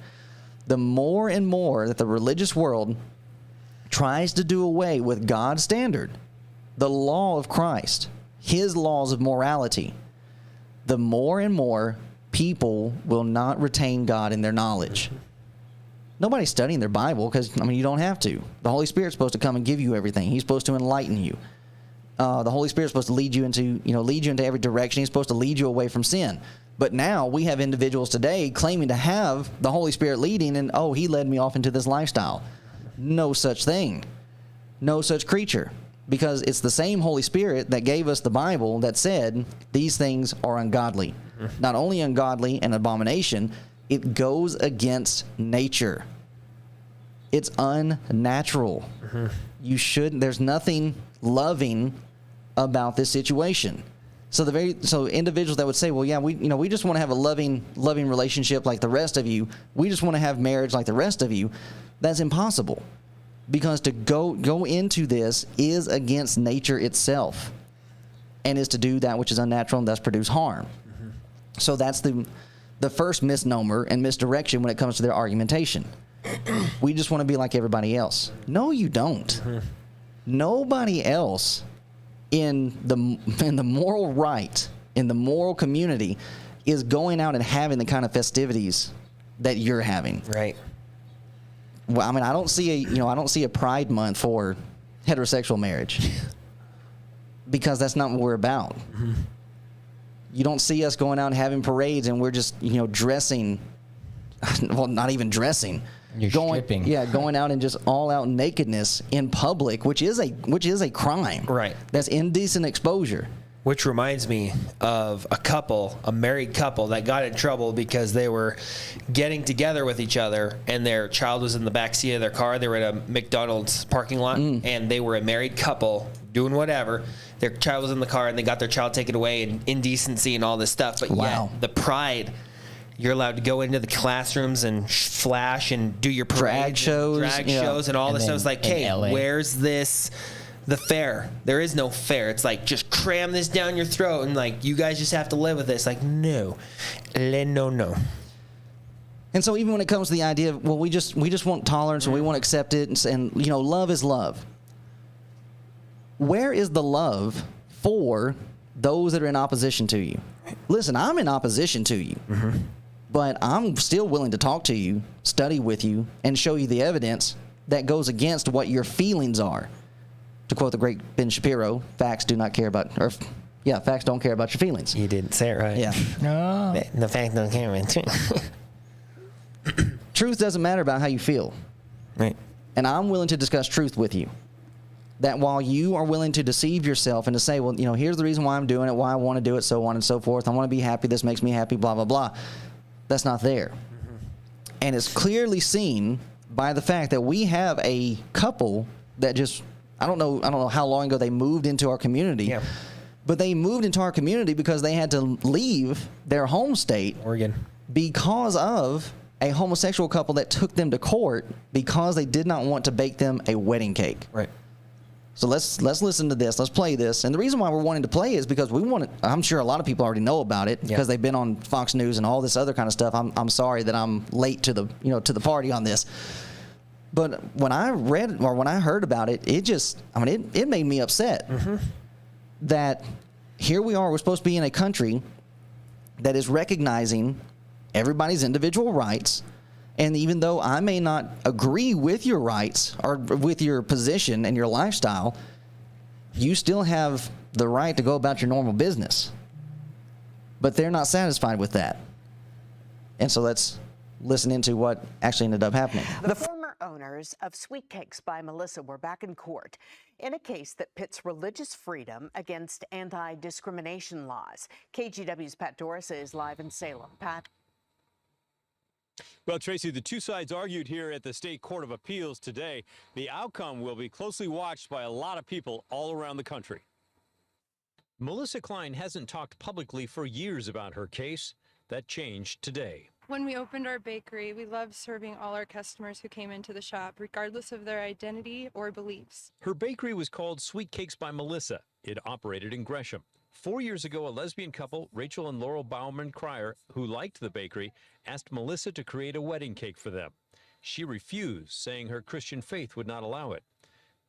A: The more and more that the religious world tries to do away with God's standard, the law of Christ, his laws of morality, the more and more people will not retain God in their knowledge. Nobody's studying their Bible because, you don't have to. The Holy Spirit's supposed to come and give you everything. He's supposed to enlighten you. The Holy Spirit's supposed to lead you into every direction. He's supposed to lead you away from sin. But now we have individuals today claiming to have the Holy Spirit leading, and, he led me off into this lifestyle. No such thing. No such creature. Because it's the same Holy Spirit that gave us the Bible that said these things are ungodly. Not only ungodly and abomination, it goes against nature. It's unnatural. You shouldn't. There's nothing loving about this situation. So individuals that would say, well, yeah, we just want to have a loving relationship like the rest of you. We just want to have marriage like the rest of you. That's impossible, because to go into this is against nature itself, and is to do that which is unnatural and thus produce harm. So that's the first misnomer and misdirection when it comes to their argumentation. We just want to be like everybody else. No, you don't. Nobody else in the moral right, in the moral community, is going out and having the kind of festivities that you're having.
C: Right.
A: Well, I mean, I don't see a Pride Month for heterosexual marriage, because that's not what we're about. You don't see us going out and having parades and we're just dressing, well, not even dressing.
B: You're stripping.
A: Yeah, going out and just all out nakedness in public, which is a crime.
C: Right.
A: That's indecent exposure.
C: Which reminds me of a married couple that got in trouble because they were getting together with each other and their child was in the back seat of their car. They were at a McDonald's parking lot and they were a married couple doing whatever. Their child was in the car and they got their child taken away, and indecency and all this stuff. But
A: wow.
C: Yet the pride, you're allowed to go into the classrooms and flash and do your
A: drag shows
C: and all this stuff. It's like, hey,
B: LA.
C: where's the fair? There is no fair. It's like, just cram this down your throat and like, you guys just have to live with this. Like, no.
A: And so even when it comes to the idea of, well, we just want tolerance and we want to accept it, and love is love. Where is the love for those that are in opposition to you? Listen, I'm in opposition to you, but I'm still willing to talk to you, study with you, and show you the evidence that goes against what your feelings are. To quote the great Ben Shapiro, facts don't care about your feelings.
C: You didn't say it right.
A: Yeah.
B: No.
C: The fact don't care about
A: Truth doesn't matter about how you feel.
C: Right.
A: And I'm willing to discuss truth with you. That while you are willing to deceive yourself and to say, well, here's the reason why I'm doing it, why I want to do it, so on and so forth. I want to be happy. This makes me happy, blah, blah, blah. That's not there. And it's clearly seen by the fact that we have a couple that just, I don't know how long ago they moved into our community.
C: Yeah.
A: But they moved into our community because they had to leave their home state,
C: Oregon,
A: because of a homosexual couple that took them to court because they did not want to bake them a wedding cake.
C: Right.
A: So let's listen to this. Let's play this. And the reason why we're wanting to play is because we want to, I'm sure a lot of people already know about it because they've been on Fox News and all this other kind of stuff. I'm sorry that I'm late to the party on this. But when I read or when I heard about it, it made me upset that here we are, we're supposed to be in a country that is recognizing everybody's individual rights. And even though I may not agree with your rights or with your position and your lifestyle, you still have the right to go about your normal business. But they're not satisfied with that. And so let's listen into what actually ended up happening.
H: The former owners of Sweet Cakes by Melissa were back in court in a case that pits religious freedom against anti-discrimination laws. KGW's Pat Doris is live in Salem. Pat.
I: Well, Tracy, the two sides argued here at the State Court of Appeals today. The outcome will be closely watched by a lot of people all around the country. Melissa Klein hasn't talked publicly for years about her case. That changed today.
J: When we opened our bakery, we loved serving all our customers who came into the shop, regardless of their identity or beliefs.
I: Her bakery was called Sweet Cakes by Melissa. It operated in Gresham. 4 years ago, a lesbian couple, Rachel and Laurel Bauman-Cryer, who liked the bakery, asked Melissa to create a wedding cake for them. She refused, saying her Christian faith would not allow it.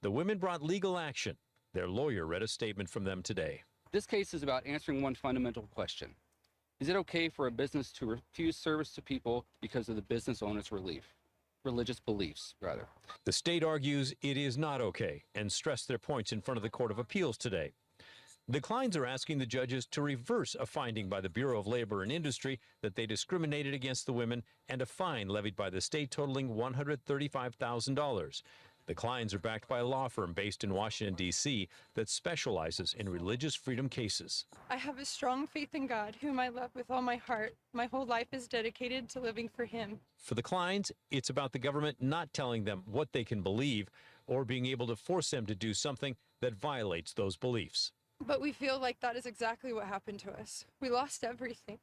I: The women brought legal action. Their lawyer read a statement from them today.
K: This case is about answering one fundamental question. Is it okay for a business to refuse service to people because of the business owner's religious beliefs, rather?
I: The state argues it is not okay and stressed their points in front of the Court of Appeals today. The Kleins are asking the judges to reverse a finding by the Bureau of Labor and Industry that they discriminated against the women and a fine levied by the state totaling $135,000. The Kleins are backed by a law firm based in Washington, D.C. that specializes in religious freedom cases.
J: I have a strong faith in God, whom I love with all my heart. My whole life is dedicated to living for Him.
I: For the Kleins, it's about the government not telling them what they can believe or being able to force them to do something that violates those beliefs.
J: But we feel like that is exactly what happened to us. We lost everything.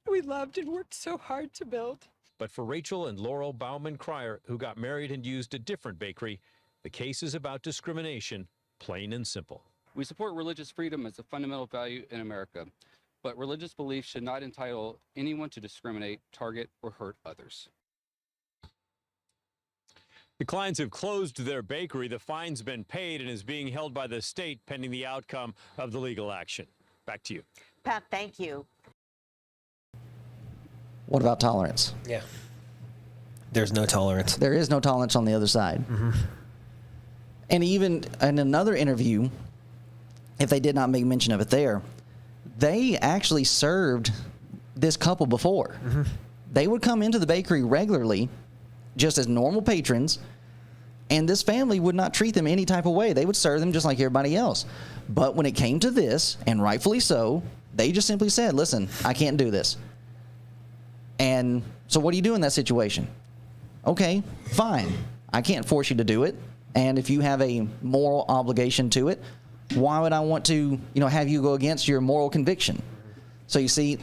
J: We loved and worked so hard to build.
I: But for Rachel and Laurel Bauman-Cryer, who got married and used a different bakery, the case is about discrimination, plain and simple.
K: We support religious freedom as a fundamental value in America, but religious beliefs should not entitle anyone to discriminate, target, or hurt others.
I: The Kleins have closed their bakery. The fine's been paid and is being held by the state pending the outcome of the legal action. Back to you.
H: Pat, thank you.
A: What about tolerance?
C: Yeah. There's no tolerance.
A: There is no tolerance on the other side. Mm-hmm. And even in another interview, if they did not make mention of it there, they actually served this couple before. Mm-hmm. They would come into the bakery regularly, just as normal patrons, and this family would not treat them any type of way. They would serve them just like everybody else. But when it came to this, and rightfully so, they just simply said, listen, I can't do this. And so what do you do in that situation? Okay, fine. I can't force you to do it. And if you have a moral obligation to it, why would I want to, have you go against your moral conviction? So you see,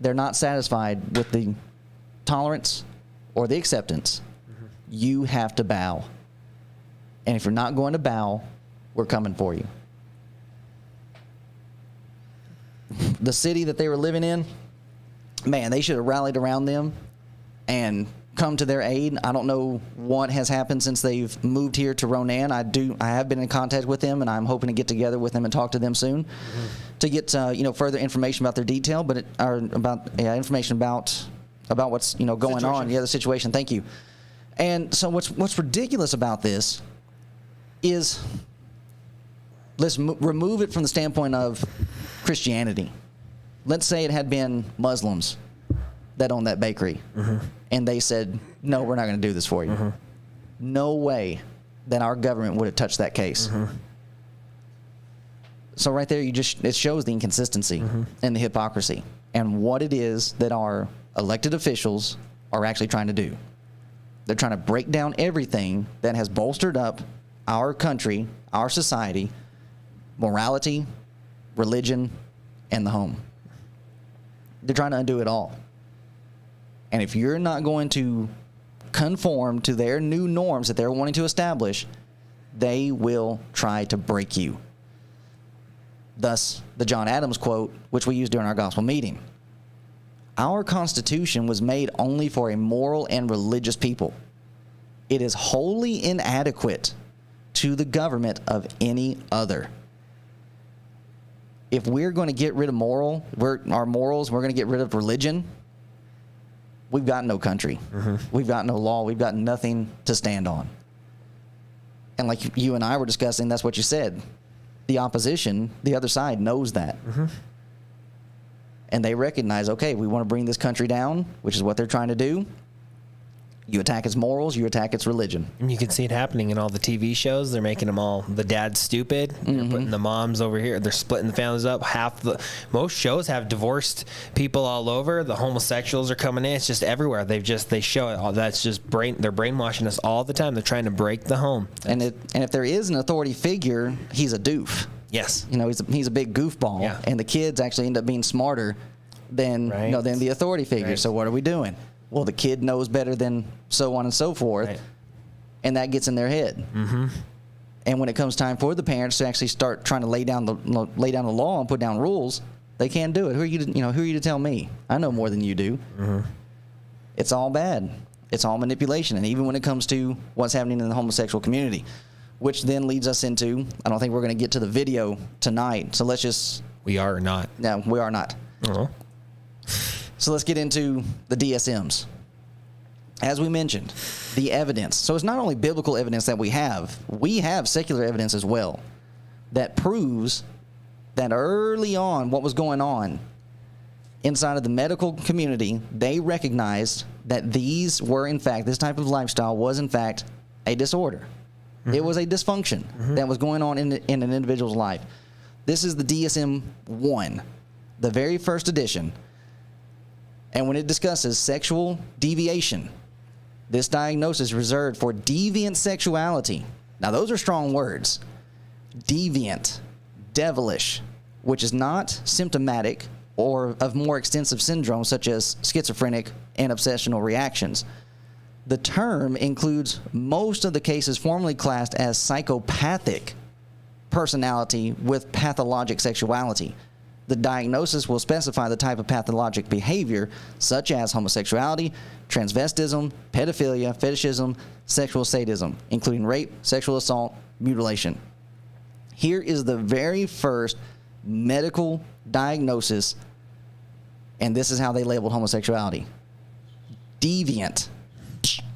A: they're not satisfied with the tolerance or the acceptance. Mm-hmm. You have to bow. And if you're not going to bow, we're coming for you. The city that they were living in, man, they should have rallied around them and come to their aid. I don't know what has happened since they've moved here to Ronan. I have been in contact with them, and I'm hoping to get together with them and talk to them soon to get further information about their detail, information about what's going on. Yeah, the situation. Thank you. And so what's ridiculous about this is, let's remove it from the standpoint of Christianity. Let's say it had been Muslims that owned that bakery, mm-hmm. and they said, no, we're not going to do this for you. Mm-hmm. No way that our government would have touched that case. Mm-hmm. So right there, it shows the inconsistency mm-hmm. and the hypocrisy and what it is that our elected officials are actually trying to do. They're trying to break down everything that has bolstered up our country, our society, morality, religion, and the home. They're trying to undo it all. And if you're not going to conform to their new norms that they're wanting to establish, they will try to break you. Thus, the John Adams quote, which we used during our gospel meeting. Our Constitution was made only for a moral and religious people. It is wholly inadequate to the government of any other. If we're going to get rid of our morals, we're going to get rid of religion, we've got no country. Mm-hmm. We've got no law. We've got nothing to stand on. And like you and I were discussing, that's what you said. The opposition, the other side, knows that. Mm-hmm. And they recognize, okay, we want to bring this country down, which is what they're trying to do. You attack its morals, you attack its religion.
C: And you can see it happening in all the TV shows. They're making them all, the dad's stupid. Mm-hmm. They're putting the moms over here. They're splitting the families up. Most shows have divorced people all over. The homosexuals are coming in. It's just everywhere. They show it all. That's just they're brainwashing us all the time. They're trying to break the home. And
A: if there is an authority figure, he's a doof.
C: Yes.
A: He's a big goofball. Yeah. And the kids actually end up being smarter than the authority figure. Right. So what are we doing? Well, the kid knows better than so on and so forth, right. And that gets in their head. Mm-hmm. And when it comes time for the parents to actually start trying to lay down the law and put down rules, they can't do it. Who are you to tell me? I know more than you do. Mm-hmm. It's all bad. It's all manipulation. And even when it comes to what's happening in the homosexual community, which then leads us into, I don't think we're going to get to the video tonight. So let's just.
C: We are or not.
A: No, we are not. Uh-huh. So let's get into the DSMs. As we mentioned, the evidence. So it's not only biblical evidence that we have secular evidence as well that proves that early on what was going on inside of the medical community, they recognized that these were, in fact, this type of lifestyle was, in fact, a disorder. It was a dysfunction that was going on in an individual's life. This is the DSM-1, the very first edition. And when it discusses sexual deviation, this diagnosis is reserved for deviant sexuality. Now, those are strong words. Deviant, devilish, which is not symptomatic or of more extensive syndromes such as schizophrenic and obsessional reactions. The term includes most of the cases formerly classed as psychopathic personality with pathologic sexuality. The diagnosis will specify the type of pathologic behavior, such as homosexuality, transvestism, pedophilia, fetishism, sexual sadism, including rape, sexual assault, mutilation. Here is the very first medical diagnosis, and this is how they labeled homosexuality. Deviant.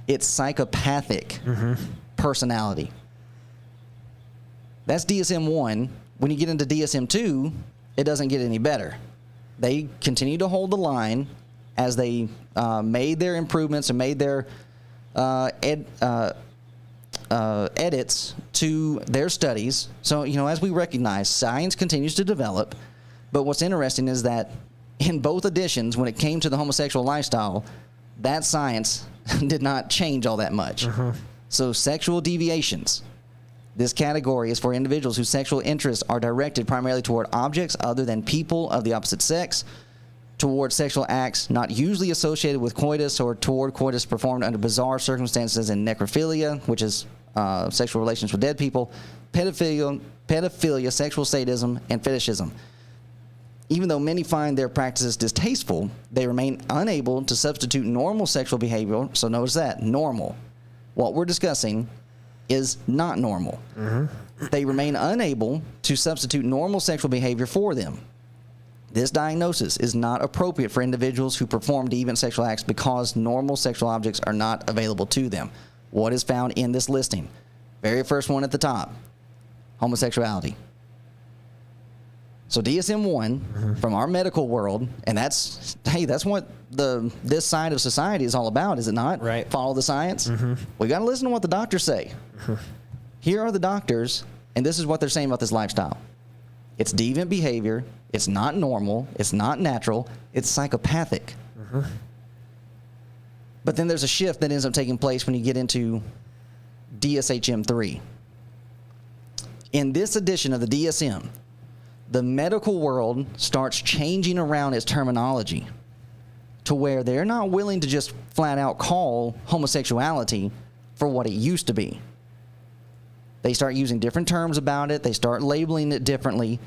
A: It's psychopathic personality. That's DSM-1. When you get into DSM-2, it doesn't get any better. They continue to hold the line as they made their improvements and made their edits to their studies. So, as we recognize, science continues to develop. But what's interesting is that in both editions, when it came to the homosexual lifestyle, that science did not change all that much. So sexual deviations. This category is for individuals whose sexual interests are directed primarily toward objects other than people of the opposite sex, toward sexual acts not usually associated with coitus, or toward coitus performed under bizarre circumstances, in necrophilia, which is sexual relations with dead people, pedophilia, sexual sadism, and fetishism. Even though many find their practices distasteful, they remain unable to substitute normal sexual behavior. So notice that, normal. What we're discussing is not normal. They remain unable to substitute normal sexual behavior for them. This diagnosis is not appropriate for individuals who perform deviant sexual acts because normal sexual objects are not available to them. What is found in this listing? Very first one at the top, homosexuality. So DSM-1 from our medical world, and that's what this side of society is all about, is it not?
C: Right.
A: Follow the science. We got to listen to what the doctors say. Here are the doctors, and this is what they're saying about this lifestyle. It's deviant behavior. It's not normal. It's not natural. It's psychopathic. But then there's a shift that ends up taking place when you get into DSM-3. In this edition of the DSM, the medical world starts changing around its terminology to where they're not willing to just flat out call homosexuality for what it used to be. They start using different terms about it. They start labeling it differently.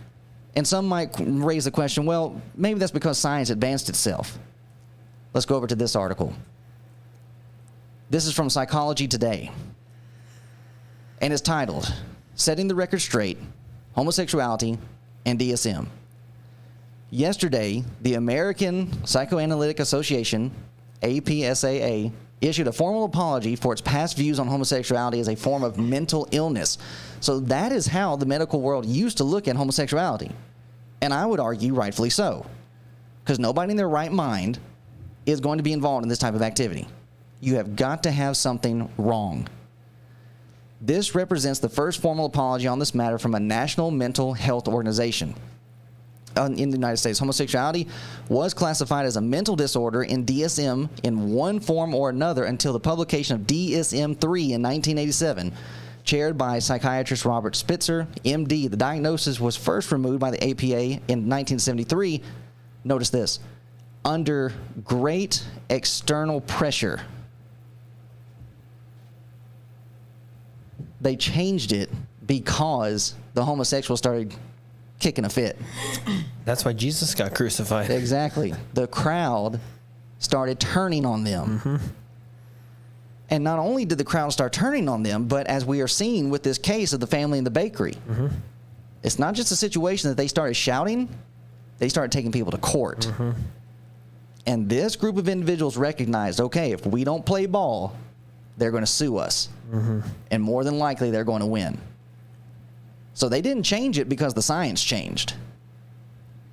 A: And some might raise the question, well, maybe that's because science advanced itself. Let's go over to this article. This is from Psychology Today. And it's titled, Setting the Record Straight, Homosexuality and DSM. Yesterday, the American Psychoanalytic Association, APSAA, issued a formal apology for its past views on homosexuality as a form of mental illness. So that is how the medical world used to look at homosexuality. And I would argue rightfully so. Because nobody in their right mind is going to be involved in this type of activity. You have got to have something wrong. This represents the first formal apology on this matter from a national mental health organization. In the United States, homosexuality was classified as a mental disorder in DSM in one form or another until the publication of DSM-3 in 1987, chaired by psychiatrist Robert Spitzer, MD. The diagnosis was first removed by the APA in 1973. Notice this, under great external pressure. They changed it because the homosexuals started kicking a fit.
C: That's why Jesus got crucified.
A: Exactly. The crowd started turning on them. And not only did the crowd start turning on them, but as we are seeing with this case of the family in the bakery, it's not just a situation that they started shouting, they started taking people to court. And this group of individuals recognized, okay, if we don't play ball, they're going to sue us. And more than likely, they're going to win. So they didn't change it because the science changed.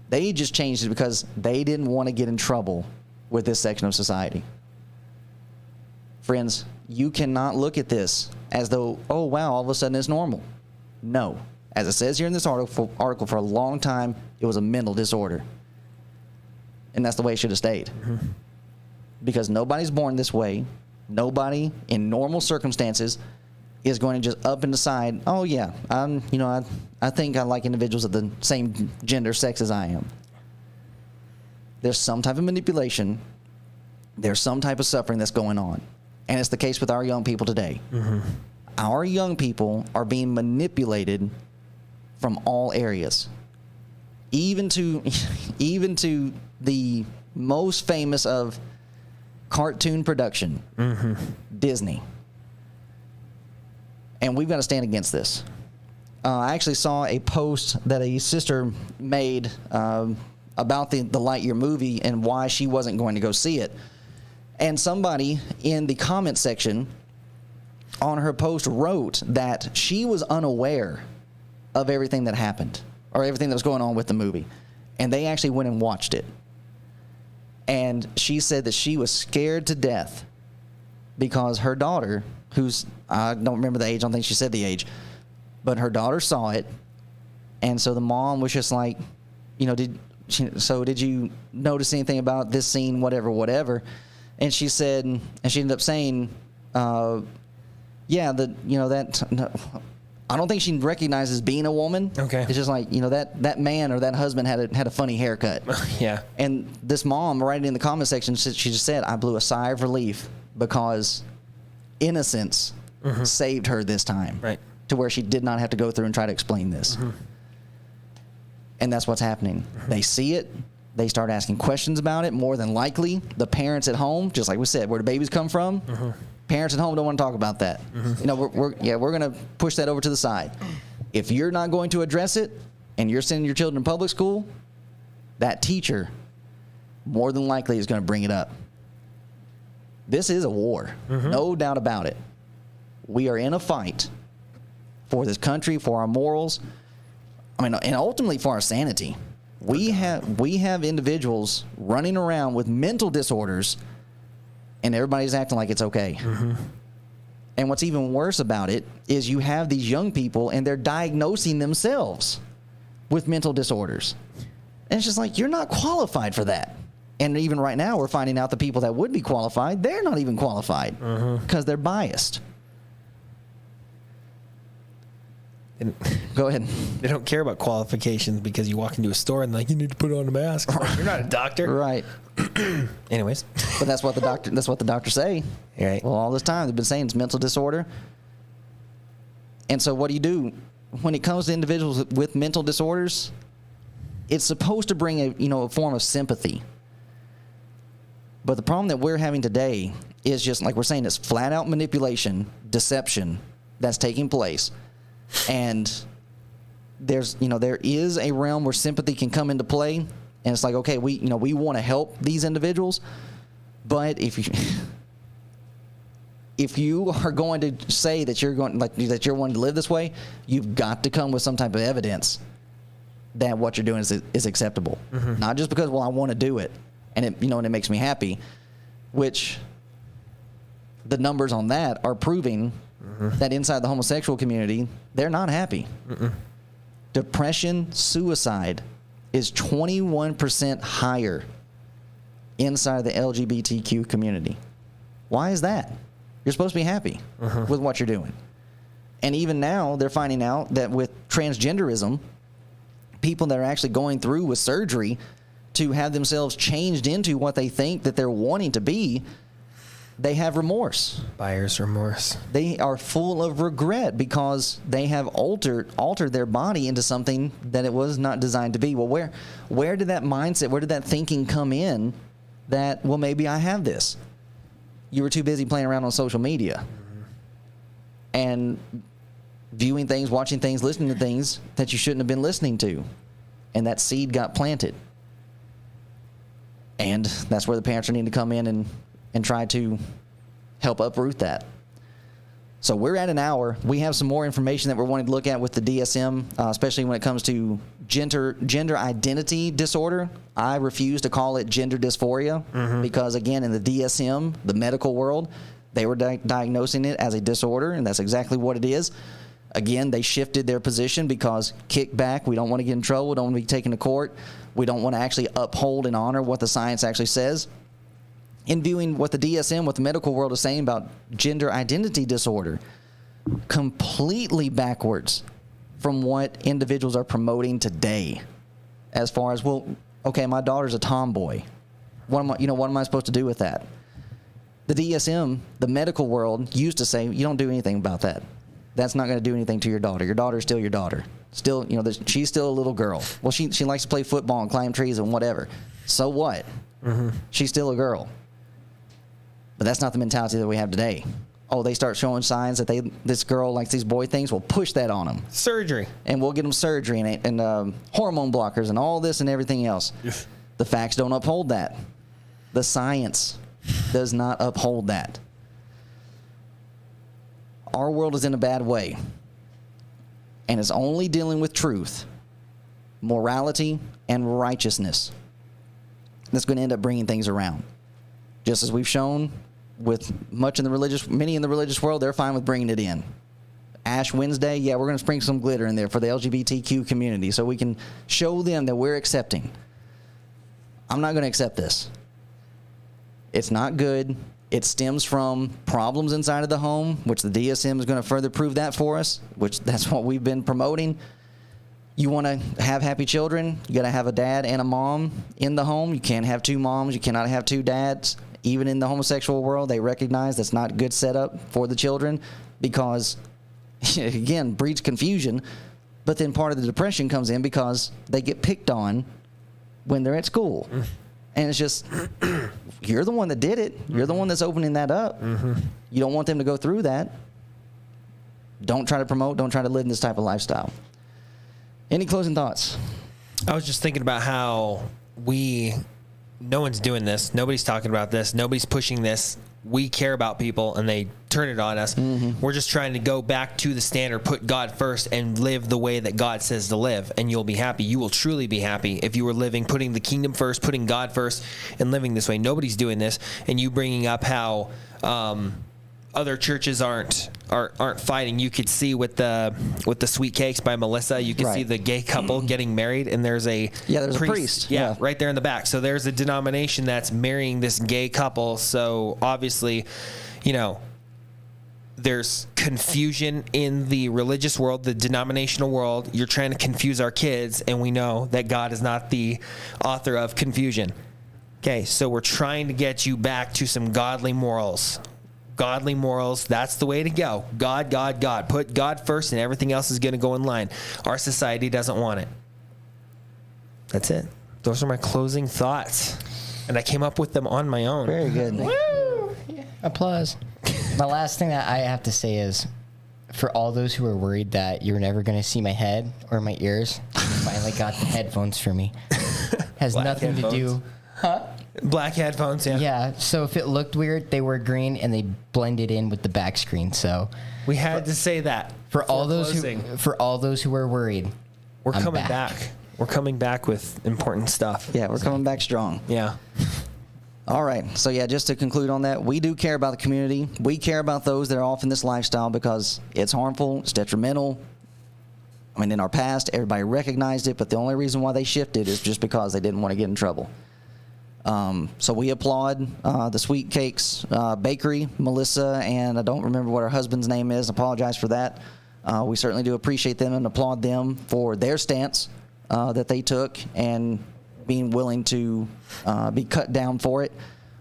A: They just changed it because they didn't want to get in trouble with this section of society. Friends, you cannot look at this as though, oh, wow, all of a sudden it's normal. No. As it says here in this article for a long time, it was a mental disorder. And that's the way it should have stayed. Because nobody's born this way. Nobody in normal circumstances is going to just up and decide, oh, yeah, I think I like individuals of the same gender, sex as I am. There's some type of manipulation. There's some type of suffering that's going on. And it's the case with our young people today. Our young people are being manipulated from all areas, even to the most famous of cartoon production, Disney. And we've got to stand against this. I actually saw a post that a sister made about the Lightyear movie and why she wasn't going to go see it. And somebody in the comment section on her post wrote that she was unaware of everything that happened or everything that was going on with the movie. And they actually went and watched it. And she said that she was scared to death because her daughter, who's, I don't remember the age, I don't think she said the age, but her daughter saw it. And so the mom was just like, did you notice anything about this scene, whatever? And she said, and she ended up saying, I don't think she recognizes being a woman.
C: Okay.
A: It's just like, that man or that husband had a funny haircut.
C: Yeah. And
A: this mom, right in the comment section, she just said, I blew a sigh of relief because innocence saved her this time.
C: Right.
A: To where she did not have to go through and try to explain this. And that's what's happening. They see it. They start asking questions about it. More than likely, the parents at home, just like we said, where the babies come from, parents at home don't want to talk about that. We're going to push that over to the side. If you're not going to address it and you're sending your children to public school, that teacher more than likely is going to bring it up. This is a war. No doubt about it. We are in a fight for this country, for our morals, and ultimately for our sanity. We have individuals running around with mental disorders, and everybody's acting like it's okay. And what's even worse about it is you have these young people, and they're diagnosing themselves with mental disorders. And it's just like, you're not qualified for that. And even right now, we're finding out the people that would be qualified, they're not even qualified because they're biased. Go ahead.
C: They don't care about qualifications because you walk into a store and you need to put on a mask. You're not a doctor,
A: right?
C: Anyways,
A: but that's what the doctors say.
C: Right.
A: Well, all this time they've been saying it's mental disorder. And so, what do you do when it comes to individuals with mental disorders? It's supposed to bring a form of sympathy. But the problem that we're having today is just like we're saying, it's flat out manipulation, deception that's taking place. And there is a realm where sympathy can come into play, and it's like, okay, we want to help these individuals, but if you are going to say that you're wanting to live this way, you've got to come with some type of evidence that what you're doing is acceptable. Not just because, I want to do it, and it makes me happy, which the numbers on that are proving that inside the homosexual community, they're not happy. Depression, suicide is 21% higher inside the LGBTQ community. Why is that? You're supposed to be happy with what you're doing. And even now, they're finding out that with transgenderism, people that are actually going through with surgery to have themselves changed into what they think that they're wanting to be, they have remorse.
C: Buyer's remorse.
A: They are full of regret because they have altered their body into something that it was not designed to be. Well, where did that mindset, where did that thinking come in that, maybe I have this? You were too busy playing around on social media and viewing things, watching things, listening to things that you shouldn't have been listening to. And that seed got planted. And that's where the parents need to come in and try to help uproot that. So we're at an hour. We have some more information that we're wanting to look at with the DSM, especially when it comes to gender identity disorder. I refuse to call it gender dysphoria because, again, in the DSM, the medical world, They were diagnosing it as a disorder, and that's exactly what it is. Again, they shifted their position because kickback, we don't want to get in trouble, we don't want to be taken to court, we don't want to actually uphold and honor what the science actually says. In viewing what the DSM, what the medical world is saying about gender identity disorder, completely backwards from what individuals are promoting today. As far as, well, okay, my daughter's a tomboy. What am I supposed to do with that? The DSM, the medical world, used to say, you don't do anything about that. That's not going to do anything to your daughter. Your daughter's still your daughter. Still, she's still a little girl. Well, she likes to play football and climb trees and whatever. So what? Mm-hmm. She's still a girl. But that's not the mentality that we have today. Oh, they start showing signs that this girl likes these boy things. We'll push that on them.
C: Surgery. And
A: we'll get them surgery and hormone blockers and all this and everything else. The facts don't uphold that. The science does not uphold that. Our world is in a bad way, and it's only dealing with truth, morality, and righteousness that's going to end up bringing things around. Just as we've shown with many in the religious world, they're fine with bringing it in. Ash Wednesday, yeah, we're going to sprinkle some glitter in there for the LGBTQ community so we can show them that we're accepting. I'm not going to accept this. It's not good. It stems from problems inside of the home, which the DSM is going to further prove that for us, which that's what we've been promoting. You want to have happy children, you got to have a dad and a mom in the home. You can't have two moms. You cannot have two dads. Even in the homosexual world, they recognize that's not a good setup for the children because, again, breeds confusion. But then part of the depression comes in because they get picked on when they're at school. And it's just, you're the one that did it. You're the one that's opening that up. Mm-hmm. You don't want them to go through that. Don't try to promote, don't try to live in this type of lifestyle. Any closing thoughts?
C: I was just thinking about how no one's doing this. Nobody's talking about this. Nobody's pushing this. We care about people, and they turn it on us. Mm-hmm. We're just trying to go back to the standard, put God first, and live the way that God says to live, and you'll be happy. You will truly be happy if you were living, putting the kingdom first, putting God first, and living this way. Nobody's doing this, and you bringing up how other churches aren't fighting. You could see with the Sweet Cakes by Melissa, you could see the gay couple getting married, and there's a priest. Yeah, right there in the back. So there's a denomination that's marrying this gay couple. So obviously, there's confusion in the religious world, the denominational world. You're trying to confuse our kids, and we know that God is not the author of confusion. Okay, so we're trying to get you back to some godly morals. Godly morals, that's the way to go. God, God, God. Put God first and everything else is going to go in line. Our society doesn't want it. That's it. Those are my closing thoughts. And I came up with them on my own.
A: Very good.
B: Woo! Yeah. Applause. My last thing that I have to say is, for all those who are worried that you're never going to see my head or my ears, I finally got the headphones for me. Has nothing to do... Huh?
C: Black headphones, yeah.
B: Yeah, so if it looked weird, they were green and they blended in with the back screen. So
C: we had to say that
B: for all those who were worried.
C: We're coming back. We're coming back with important stuff.
A: Yeah, we're coming back strong.
C: Yeah.
A: All right. So yeah, just to conclude on that, we do care about the community. We care about those that are off in this lifestyle because it's harmful, it's detrimental. I mean, in our past, everybody recognized it, but the only reason why they shifted is just because they didn't want to get in trouble. So we applaud the Sweet Cakes Bakery, Melissa, and I don't remember what her husband's name is. I apologize for that. We certainly do appreciate them and applaud them for their stance that they took and being willing to be cut down for it.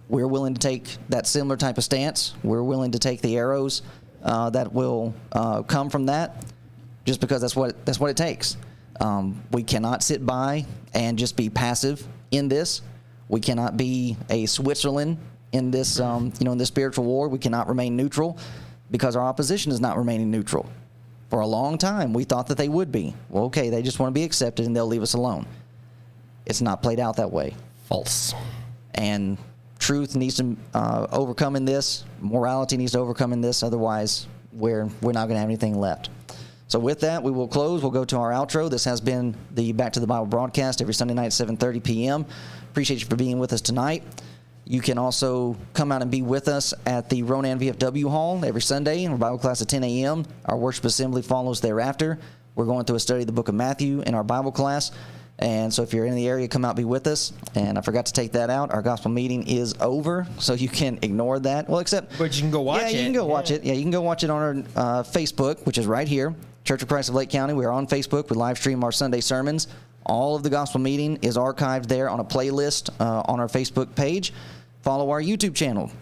A: We're willing to take that similar type of stance. We're willing to take the arrows that will come from that, just because that's what it takes. We cannot sit by and just be passive in this. We cannot be a Switzerland in this, in this spiritual war. We cannot remain neutral because our opposition is not remaining neutral. For a long time, we thought that they would be. Well, okay, they just want to be accepted and they'll leave us alone. It's not played out that way.
B: False.
A: And truth needs to overcome in this. Morality needs to overcome in this. Otherwise, we're not going to have anything left. So with that, we will close. We'll go to our outro. This has been the Back to the Bible broadcast every Sunday night at 7:30 p.m. Appreciate you for being with us tonight. You can also come out and be with us at the Ronan VFW Hall every Sunday. Our Bible class at 10 a.m. Our worship assembly follows thereafter. We're going through a study of the book of Matthew in our Bible class. And so if you're in the area, come out, be with us. And I forgot to take that out. Our gospel meeting is over, so you can ignore that. Well, except...
C: But you can go watch it.
A: Yeah, you can go watch it. Yeah, you can go watch it on our Facebook, which is right here, Church of Christ of Lake County. We are on Facebook. We live stream our Sunday sermons. All of the gospel meeting is archived there on a playlist on our Facebook page. Follow our YouTube channel,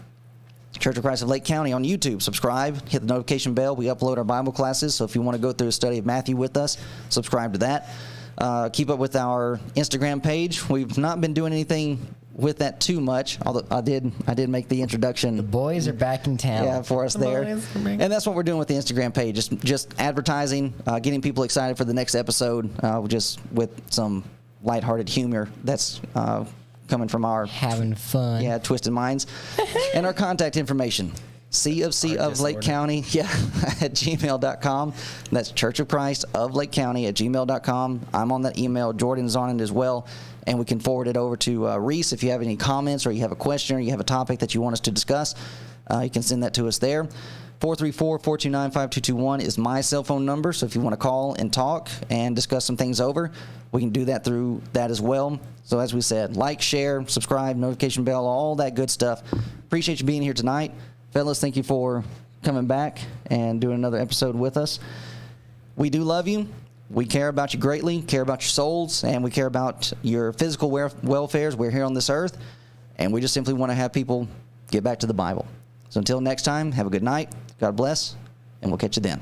A: Church of Christ of Lake County on YouTube. Subscribe, hit the notification bell. We upload our Bible classes, so if you want to go through a study of Matthew with us, subscribe to that. Keep up with our Instagram page. We've not been doing anything with that too much, although I did make the introduction.
B: The boys are back in town.
A: Yeah, for us there. And that's what we're doing with the Instagram page, just advertising, getting people excited for the next episode, just with some lighthearted humor that's coming from our
B: having fun.
A: Yeah, twisted minds. And our contact information. C of Lake County, at gmail.com. That's Church of Christ of Lake County at gmail.com. I'm on that email. Jordan's on it as well. And we can forward it over to Reese if you have any comments or you have a question or you have a topic that you want us to discuss. You can send that to us there. 434-429-5221 is my cell phone number. So if you want to call and talk and discuss some things over, we can do that through that as well. So as we said, like, share, subscribe, notification bell, all that good stuff. Appreciate you being here tonight. Fellas, thank you for coming back and doing another episode with us. We do love you. We care about you greatly, care about your souls, and we care about your physical welfares. We're here on this earth, and we just simply want to have people get back to the Bible. So until next time, have a good night. God bless, and we'll catch you then.